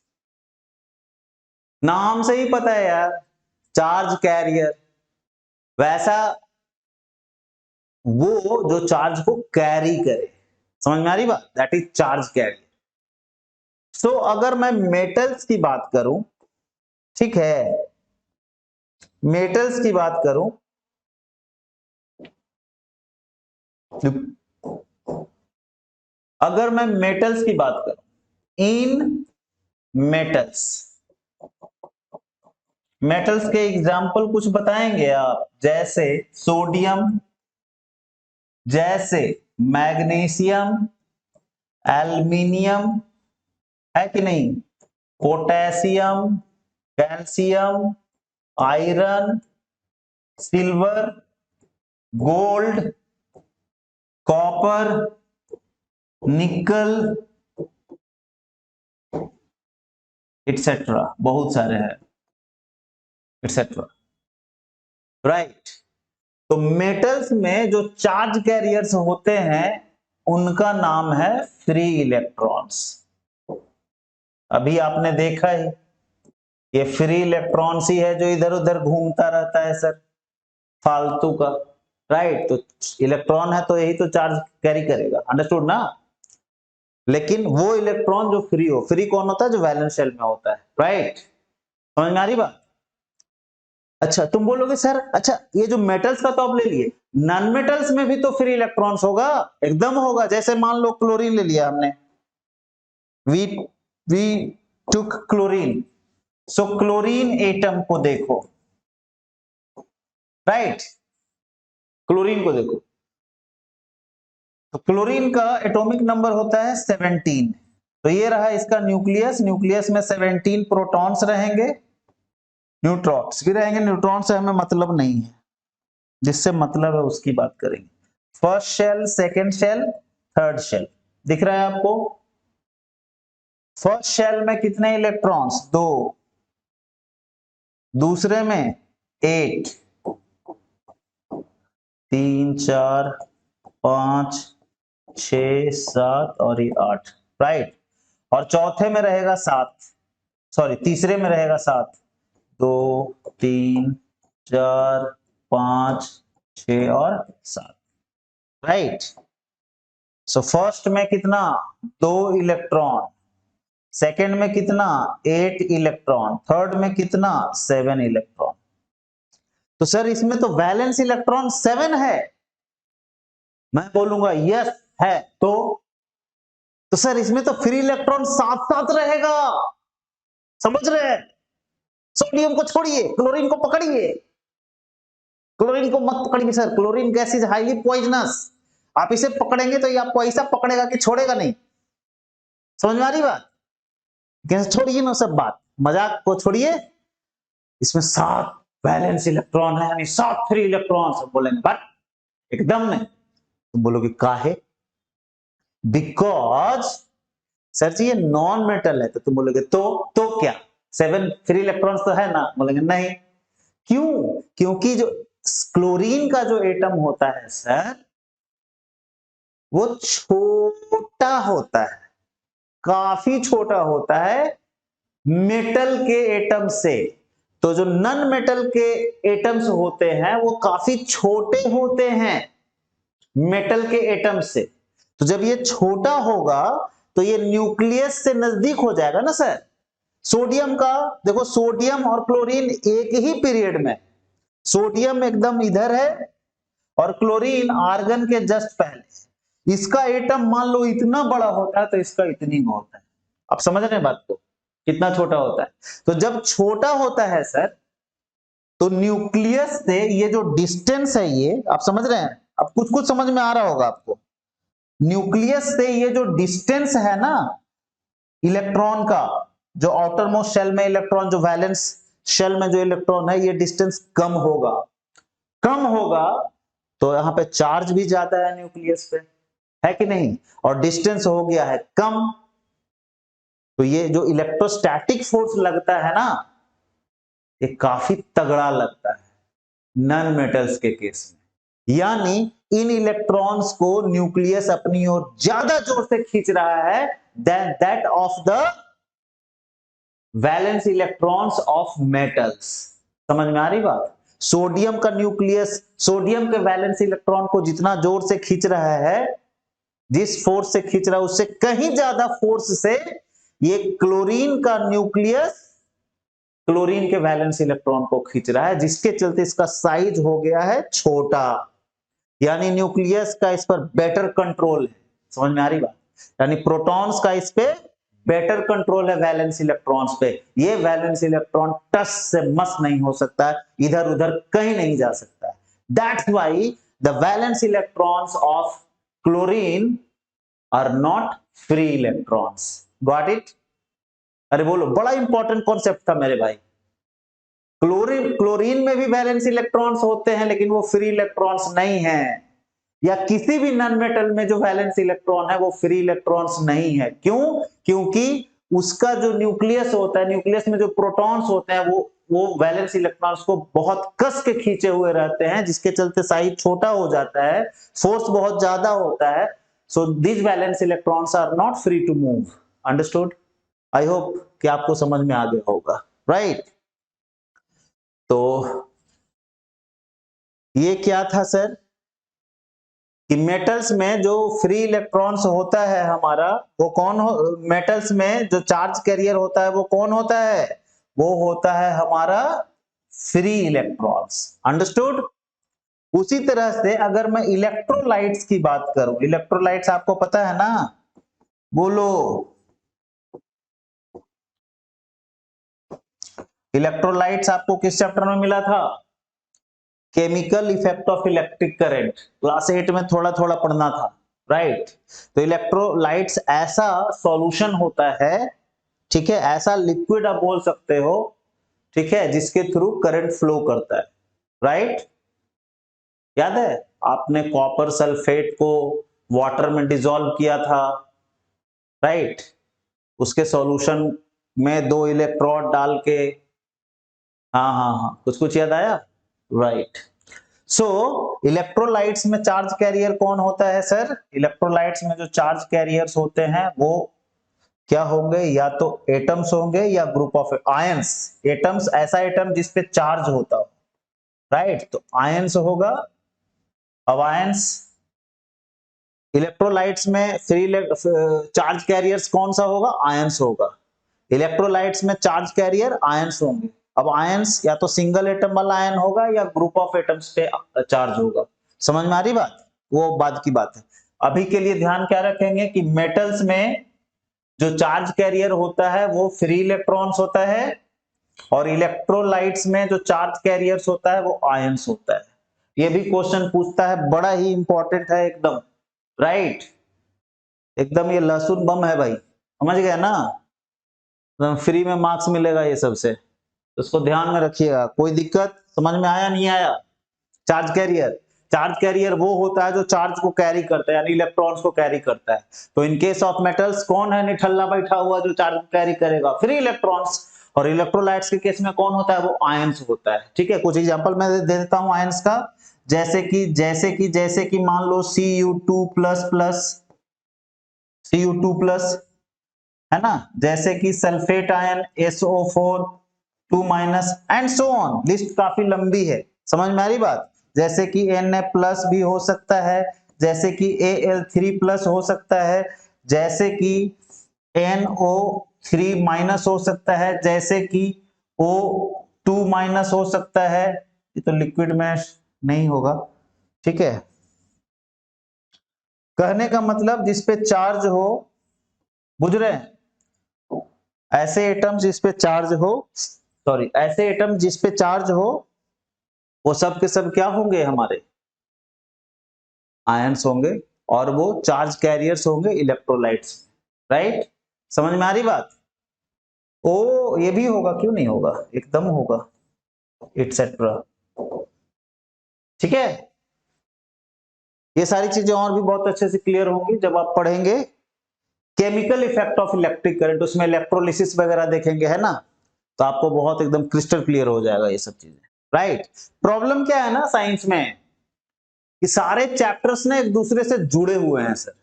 नाम से ही पता है यार, चार्ज कैरियर। वैसा वो जो चार्ज को कैरी करे, समझ में आ रही बात? That is charge carrier. So अगर मैं मेटल्स की बात करूं, ठीक है, मेटल्स की बात करूं, अगर मैं मेटल्स की बात करूं, इन मेटल्स, मेटल्स के एग्जाम्पल कुछ बताएंगे आप? जैसे सोडियम, जैसे मैग्नीशियम, एल्युमिनियम, है कि नहीं, potassium, calcium, iron, silver, gold, copper, निकल, एटसेट्रा, बहुत सारे हैं, एटसेट्रा, राइट। तो मेटल्स में जो चार्ज कैरियर्स होते हैं उनका नाम है फ्री इलेक्ट्रॉन्स। अभी आपने देखा ही, ये फ्री इलेक्ट्रॉन्स ही है जो इधर उधर घूमता रहता है सर, फालतू का, राइट। तो इलेक्ट्रॉन है तो यही तो चार्ज कैरी करेगा, अंडरस्टूड ना। लेकिन वो इलेक्ट्रॉन जो फ्री हो, फ्री कौन होता है? जो वैलेंस शेल में होता है, राइट। समझ में आ रही बात? अच्छा तुम बोलोगे सर, अच्छा ये जो मेटल्स का तो आप ले लिए, नॉन मेटल्स में भी तो फ्री इलेक्ट्रॉन्स होगा, एकदम होगा। जैसे मान लो क्लोरीन ले लिया हमने, we we took chlorine, so chlorine atom को देखो, राइट, क्लोरीन को देखो, तो क्लोरीन का एटॉमिक नंबर होता है 17। तो ये रहा इसका न्यूक्लियस, न्यूक्लियस में 17 प्रोटॉन्स रहेंगे, न्यूट्रॉन्स भी रहेंगे। न्यूट्रॉन से हमें मतलब नहीं है, जिससे मतलब है उसकी बात करेंगे। First shell, second shell, third shell, दिख रहा है आपको? फर्स्ट शेल में कितने इलेक्ट्रॉन्स? 2, दूसरे में 8, 3, 4, 5, 6, 7 और ये 8, राइट। और चौथे में रहेगा 7, सॉरी तीसरे में रहेगा 7, 2, 3, 4, 5, 6 और 7, राइट। सो फर्स्ट में कितना? 2 इलेक्ट्रॉन, सेकेंड में कितना? 8 इलेक्ट्रॉन, थर्ड में कितना? 7 इलेक्ट्रॉन। तो सर इसमें तो वैलेंस इलेक्ट्रॉन 7 है। मैं बोलूंगा यस है, तो तो सर इसमें तो फ्री इलेक्ट्रॉन साथ साथ रहेगा, समझ रहे हैं? सोडियम को छोड़िए, क्लोरीन को पकड़िए। क्लोरीन को मत पकड़िए sir, chlorine gas is highly poisonous. आप इसे पकड़ेंगे तो ये आपको ऐसा पकड़ेगा कि छोड़ेगा नहीं। समझ में आ रही बात? कैसे छोड़िए ना सब बात, मजाक को छोड़िए। इसमें 7 वैलेंस इलेक्ट्रॉन है, यानी 7 फ्री इलेक्ट्रॉन। सब बोलेंगे बट एकदम नहीं। तुम बोलोगे काहे? बिकॉज सर जी ये नॉन मेटल है। तो तुम बोलोगे तो क्या 7 फ्री इलेक्ट्रॉन्स तो है ना? बोलेंगे नहीं। क्यों? क्योंकि जो क्लोरीन का जो एटम होता है सर, वो छोटा होता है, काफी छोटा होता है मेटल के एटम से। तो जो नन मेटल के एटम्स होते हैं वो काफी छोटे होते हैं मेटल के एटम से। तो जब ये छोटा होगा तो ये न्यूक्लियस से नजदीक हो जाएगा ना सर। सोडियम का देखो, सोडियम और क्लोरीन एक ही पीरियड में, सोडियम एकदम इधर है और क्लोरीन आर्गन के जस्ट पहले। इसका एटम मान लो इतना बड़ा होता है तो इसका इतनी में होता है। आप समझ रहे हैं बात को, कितना छोटा होता है? तो जब छोटा होता है सर, तो न्यूक्लियस से ये जो डिस्टेंस है, ये आप समझ रहे हैं? अब कुछ कुछ समझ में आ रहा होगा आपको। न्यूक्लियस से ये जो डिस्टेंस है ना इलेक्ट्रॉन का, जो आउटर मोस्ट शेल में इलेक्ट्रॉन, जो वैलेंस शेल में जो इलेक्ट्रॉन है, ये डिस्टेंस कम होगा। कम होगा तो यहां पे चार्ज भी ज्यादा है न्यूक्लियस पे, है कि नहीं? और डिस्टेंस हो गया है कम, तो ये जो इलेक्ट्रोस्टैटिक फोर्स लगता है ना, ये काफी तगड़ा लगता है नॉन मेटल्स के केस में। यानी इन इलेक्ट्रॉन्स को न्यूक्लियस अपनी ओर ज्यादा जोर से खींच रहा है then that of the valence electrons of metals. समझ में आ रही बात? सोडियम का न्यूक्लियस सोडियम के वैलेंस इलेक्ट्रॉन को जितना जोर से खींच रहा है, जिस फोर्स से खींच रहा है उससे कहीं ज्यादा फोर्स से ये क्लोरीन का न्यूक्लियस क्लोरीन के वैलेंस इलेक्ट्रॉन को खींच रहा है, जिसके चलते इसका साइज हो गया है छोटा। यानी न्यूक्लियस का इस पर बेटर कंट्रोल है। समझ में आ रही बात? यानी प्रोटॉन्स का इस पे बेटर कंट्रोल है वैलेंस इलेक्ट्रॉन्स पे। ये वैलेंस इलेक्ट्रॉन टच से मस नहीं हो सकता, इधर उधर कहीं नहीं जा सकता। That's why the valence electrons of chlorine are not free electrons. Got it? अरे बोलो, बड़ा इंपॉर्टेंट कॉन्सेप्ट था मेरे भाई। क्लोरीन में भी वैलेंस इलेक्ट्रॉन्स होते हैं लेकिन वो फ्री इलेक्ट्रॉन्स नहीं है, या किसी भी नॉन मेटल में जो वैलेंस इलेक्ट्रॉन है वो फ्री इलेक्ट्रॉन्स नहीं है। क्यों? क्योंकि उसका जो न्यूक्लियस होता है, न्यूक्लियस में जो प्रोटॉन्स होते हैं वो वैलेंस इलेक्ट्रॉन्स को बहुत कस के खींचे हुए रहते हैं, जिसके चलते साइज छोटा हो जाता है, फोर्स बहुत ज्यादा होता है। So these valence electrons are not free to move. Understood? I hope कि आपको समझ में आ गया होगा, राइट? तो ये क्या था सर कि मेटल्स में जो फ्री इलेक्ट्रॉन्स होता है हमारा, वो कौन हो? मेटल्स में जो चार्ज कैरियर होता है वो कौन होता है? वो होता है हमारा फ्री इलेक्ट्रॉन्स। अंडरस्टूड? उसी तरह से अगर मैं इलेक्ट्रोलाइट्स की बात करूं, इलेक्ट्रोलाइट्स आपको पता है ना? बोलो, इलेक्ट्रोलाइट्स आपको किस चैप्टर में मिला था? Chemical effect of electric current, class 8 में थोड़ा थोड़ा पढ़ना था, राइट? तो इलेक्ट्रोलाइट्स ऐसा सॉल्यूशन होता है, ठीक है, ऐसा लिक्विड आप बोल सकते हो, ठीक है, जिसके थ्रू करंट फ्लो करता है, राइट? याद है आपने कॉपर सल्फेट को वाटर में डिसॉल्व किया था, राइट? उसके सॉल्यूशन में 2 इलेक्ट्रोड डाल के, हाँ हाँ हाँ, कुछ कुछ याद आया, राइट? सो इलेक्ट्रोलाइट्स में चार्ज कैरियर कौन होता है सर? इलेक्ट्रोलाइट्स में जो चार्ज कैरियर्स होते हैं वो क्या होंगे? या तो एटम्स होंगे या ग्रुप ऑफ आयंस। एटम्स ऐसा एटम जिसपे चार्ज होता हो, राइट? तो आयंस होगा। अब आयंस इलेक्ट्रोलाइट्स में फ्री चार्ज कैरियर्स कौन सा होगा? आयंस होगा। इलेक्ट्रोलाइट्स में चार्ज कैरियर आयंस होंगे। अब आयंस या तो सिंगल एटम वाला आयन होगा या ग्रुप ऑफ एटम्स पे चार्ज होगा। समझ में आ रही बात? वो बाद की बात है। अभी के लिए ध्यान क्या रखेंगे कि मेटल्स में जो चार्ज कैरियर होता है वो फ्री इलेक्ट्रॉन्स होता है, और इलेक्ट्रोलाइट्स में जो चार्ज कैरियर्स होता है वो आयंस होता है। ये भी क्वेश्चन पूछता है, बड़ा ही इंपॉर्टेंट है एकदम, राइट। एकदम ये लहसुन बम है भाई, समझ गए ना, फ्री में मार्क्स मिलेगा ये सबसे, तो उसको ध्यान में रखिएगा। कोई दिक्कत समझ में आया नहीं आया? चार्ज कैरियर, चार्ज कैरियर वो होता है जो चार्ज को कैरी करता है, यानी इलेक्ट्रॉन्स को कैरी करता है। तो इन केस ऑफ मेटल्स कौन है निठल्ला बैठा हुआ जो चार्ज को कैरी करेगा? Free electrons. और इलेक्ट्रोलाइट्स के केस में कौन होता है? वो आयंस होता है। ठीक है, कुछ एग्जांपल मैं दे देता हूं आयंस का, जैसे कि मान लो Cu2 plus plus, Cu2 plus, है ना, जैसे कि sulphate ion SO4 2 minus and so on, list काफी लंबी है, समझ में आ रही बात। जैसे कि Na प्लस भी हो सकता है, जैसे कि Al3 प्लस हो सकता है, जैसे कि NO3 माइनस हो सकता है, जैसे कि O2 माइनस हो सकता है। ये तो लिक्विड में नहीं होगा, ठीक है। कहने का मतलब जिस पे चार्ज हो, बुझ रहे हैं, ऐसे एटम जिस पे चार्ज हो, सॉरी, ऐसे एटम जिस पे चार्ज हो वो सब के सब क्या होंगे? हमारे आयंस होंगे, और वो चार्ज कैरियर्स होंगे इलेक्ट्रोलाइट्स, राइट। समझ में आ रही बात? ओ ये भी होगा, क्यों नहीं होगा, एकदम होगा, एटसेट्रा, ठीक है। ये सारी चीजें और भी बहुत अच्छे से क्लियर होंगी जब आप पढ़ेंगे chemical effect of electric current, उसमें इलेक्ट्रोलिसिस वगैरह देखेंगे, है ना, तो आपको बहुत एकदम क्रिस्टल क्लियर हो जाएगा ये सब चीजें, राइट। प्रॉब्लम क्या है ना साइंस में, कि सारे चैप्टर्स ने एक दूसरे से जुड़े हुए हैं सर,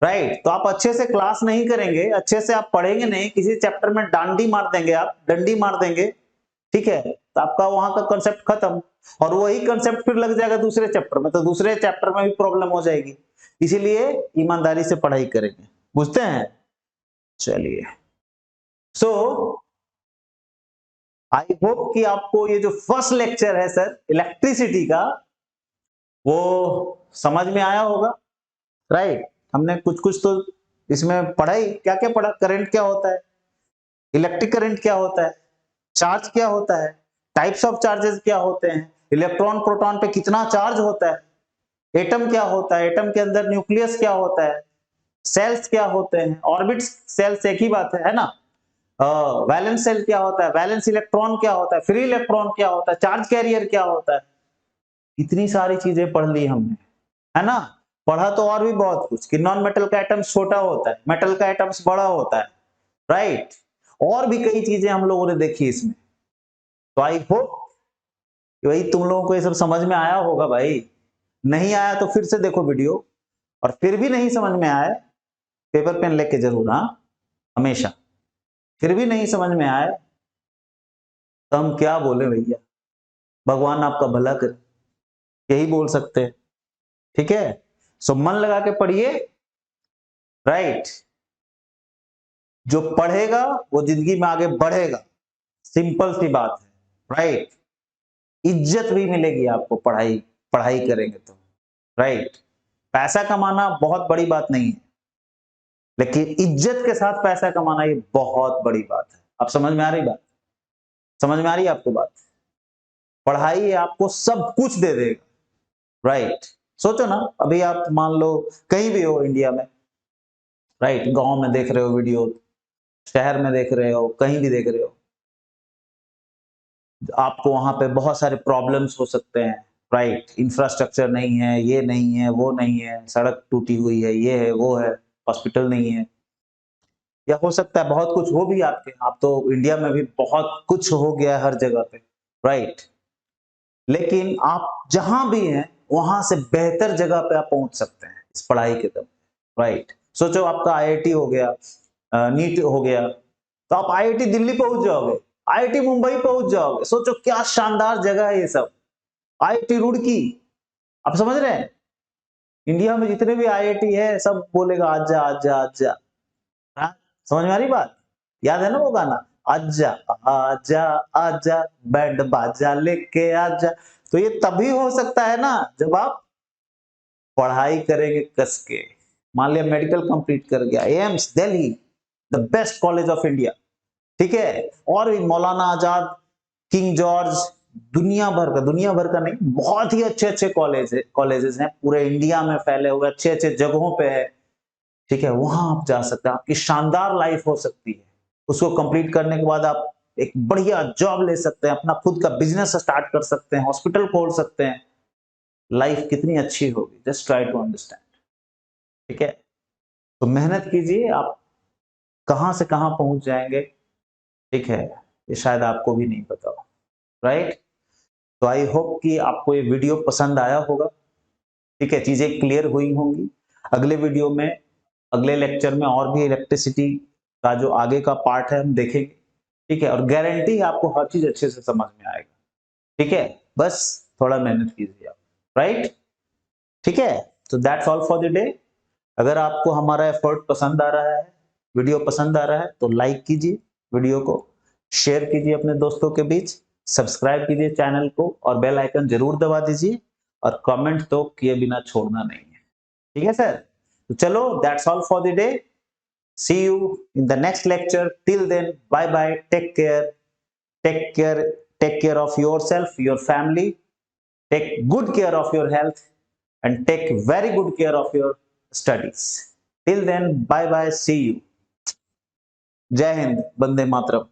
राइट। तो आप अच्छे से क्लास नहीं करेंगे, अच्छे से आप पढ़ेंगे नहीं, किसी चैप्टर में डांडी मार देंगे, आप डंडी मार देंगे, ठीक है, तो आपका वहां का कंसेप्ट खत्म, और वही कंसेप्ट फिर लग जाएगा दूसरे चैप्टर में, तो दूसरे चैप्टर में भी प्रॉब्लम हो जाएगी। इसीलिए ईमानदारी से पढ़ाई करेंगे, बुझते हैं? चलिए, सो आई होप कि आपको ये जो फर्स्ट लेक्चर है सर इलेक्ट्रिसिटी का, वो समझ में आया होगा, राइट। हमने कुछ कुछ तो इसमें पढ़ा ही, क्या क्या पढ़ा, करंट क्या होता है, इलेक्ट्रिक करंट क्या होता है, चार्ज क्या होता है, टाइप्स ऑफ चार्जेस क्या होते हैं, इलेक्ट्रॉन प्रोटॉन पे कितना चार्ज होता है, एटम क्या होता है, एटम के अंदर न्यूक्लियस क्या होता है, सेल्स क्या होते हैं, ऑर्बिट्स, सेल्स एक ही बात है ना, वैलेंस सेल क्या होता है, वैलेंस इलेक्ट्रॉन क्या होता है, फ्री इलेक्ट्रॉन क्या होता है, चार्ज कैरियर क्या होता है, इतनी सारी चीजें पढ़ ली हमने, है ना। पढ़ा तो और भी बहुत कुछ, कि नॉन मेटल का एटम्स छोटा होता है, मेटल का एटम्स बड़ा होता है, राइट। और भी कई चीजें हम लोगों ने देखी इसमें। तो आई होप वही तुम लोगों को ये सब समझ में आया होगा भाई। नहीं आया तो फिर से देखो वीडियो, और फिर भी नहीं समझ में आए, पेपर पेन लेके जरूर, हाँ, हमेशा। फिर भी नहीं समझ में आए तो हम क्या बोले भैया, भगवान आपका भला करे, यही बोल सकते हैं, ठीक है। सो मन लगा के पढ़िए, राइट। जो पढ़ेगा वो जिंदगी में आगे बढ़ेगा, सिंपल सी बात है, राइट। इज्जत भी मिलेगी आपको, पढ़ाई पढ़ाई करेंगे तो, राइट। पैसा कमाना बहुत बड़ी बात नहीं है, लेकिन इज्जत के साथ पैसा कमाना ये बहुत बड़ी बात है। आप समझ में आ रही बात, समझ में आ रही है आपको बात? पढ़ाई आपको सब कुछ दे देगा, राइट। सोचो ना, अभी आप मान लो कहीं भी हो इंडिया में, राइट, गांव में देख रहे हो वीडियो, शहर में देख रहे हो, कहीं भी देख रहे हो, आपको वहां पे बहुत सारे प्रॉब्लम्स हो सकते हैं, राइट। इंफ्रास्ट्रक्चर नहीं है, ये नहीं है, वो नहीं है, सड़क टूटी हुई है, ये है, वो है, हॉस्पिटल नहीं है, या हो सकता है बहुत कुछ हो भी आपके, आप तो इंडिया में भी बहुत कुछ हो गया है हर जगह पे, राइट। लेकिन आप जहां भी हैं वहां से बेहतर जगह पे आप पहुंच सकते हैं इस पढ़ाई के दम, राइट। सोचो आपका आईआईटी हो गया, नीट हो गया, तो आप आईआईटी दिल्ली पहुंच जाओगे, आईआईटी मुंबई पहुंच जाओगे, सोचो क्या शानदार जगह है ये सब। आईआईटी रुड़की, आप समझ रहे हैं, इंडिया में जितने भी आईआईटी है सब बोलेगा आजा आजा आजा, हाँ? समझ में आ रही बात? याद है ना वो गाना, आजा आजा आजा बैंड बाजा लेके आजा। तो ये तभी हो सकता है ना जब आप पढ़ाई करेंगे कस के। मान लिया मेडिकल कंप्लीट कर गया, AIIMS Delhi the best college of India, ठीक है, और भी मौलाना आजाद, किंग जॉर्ज, दुनिया भर का नहीं, बहुत ही अच्छे अच्छे कॉलेजेस हैं पूरे इंडिया में फैले हुए, अच्छे अच्छे जगहों पे है, ठीक है, वहां आप जा सकते हैं, आपकी शानदार लाइफ हो सकती है। उसको कंप्लीट करने के बाद आप एक बढ़िया जॉब ले सकते हैं, अपना खुद का बिजनेस स्टार्ट कर सकते हैं, हॉस्पिटल खोल सकते हैं, लाइफ कितनी अच्छी होगी, जस्ट ट्राई टू अंडरस्टैंड, ठीक है। तो मेहनत कीजिए, आप कहां से कहां पहुंच जाएंगे, ठीक है, ये शायद आपको भी नहीं पता हो, राइट। तो आई होप कि आपको ये वीडियो पसंद आया होगा, ठीक है, चीजें क्लियर हुई होंगी। अगले वीडियो में, अगले लेक्चर में और भी इलेक्ट्रिसिटी का जो आगे का पार्ट है हम देखेंगे, ठीक है, और गारंटी आपको हर चीज अच्छे से समझ में आएगा, ठीक है, बस थोड़ा मेहनत कीजिए आप, राइट, ठीक है। तो that's all for the day. अगर आपको हमारा एफर्ट पसंद आ रहा है, वीडियो पसंद आ रहा है, तो लाइक कीजिए वीडियो को, शेयर कीजिए अपने दोस्तों के बीच, सब्सक्राइब कीजिए चैनल को और बेल आइकन जरूर दबा दीजिए, और कमेंट तो किए बिना छोड़ना नहीं है, ठीक है सर। तो चलो, that's all for the day, see you in the next lecture, till then bye bye, take care, take care, take care of yourself, your family, take good care of your health and take very good care of your studies. Till then, bye bye, see you. जय हिंद, वंदे मातरम।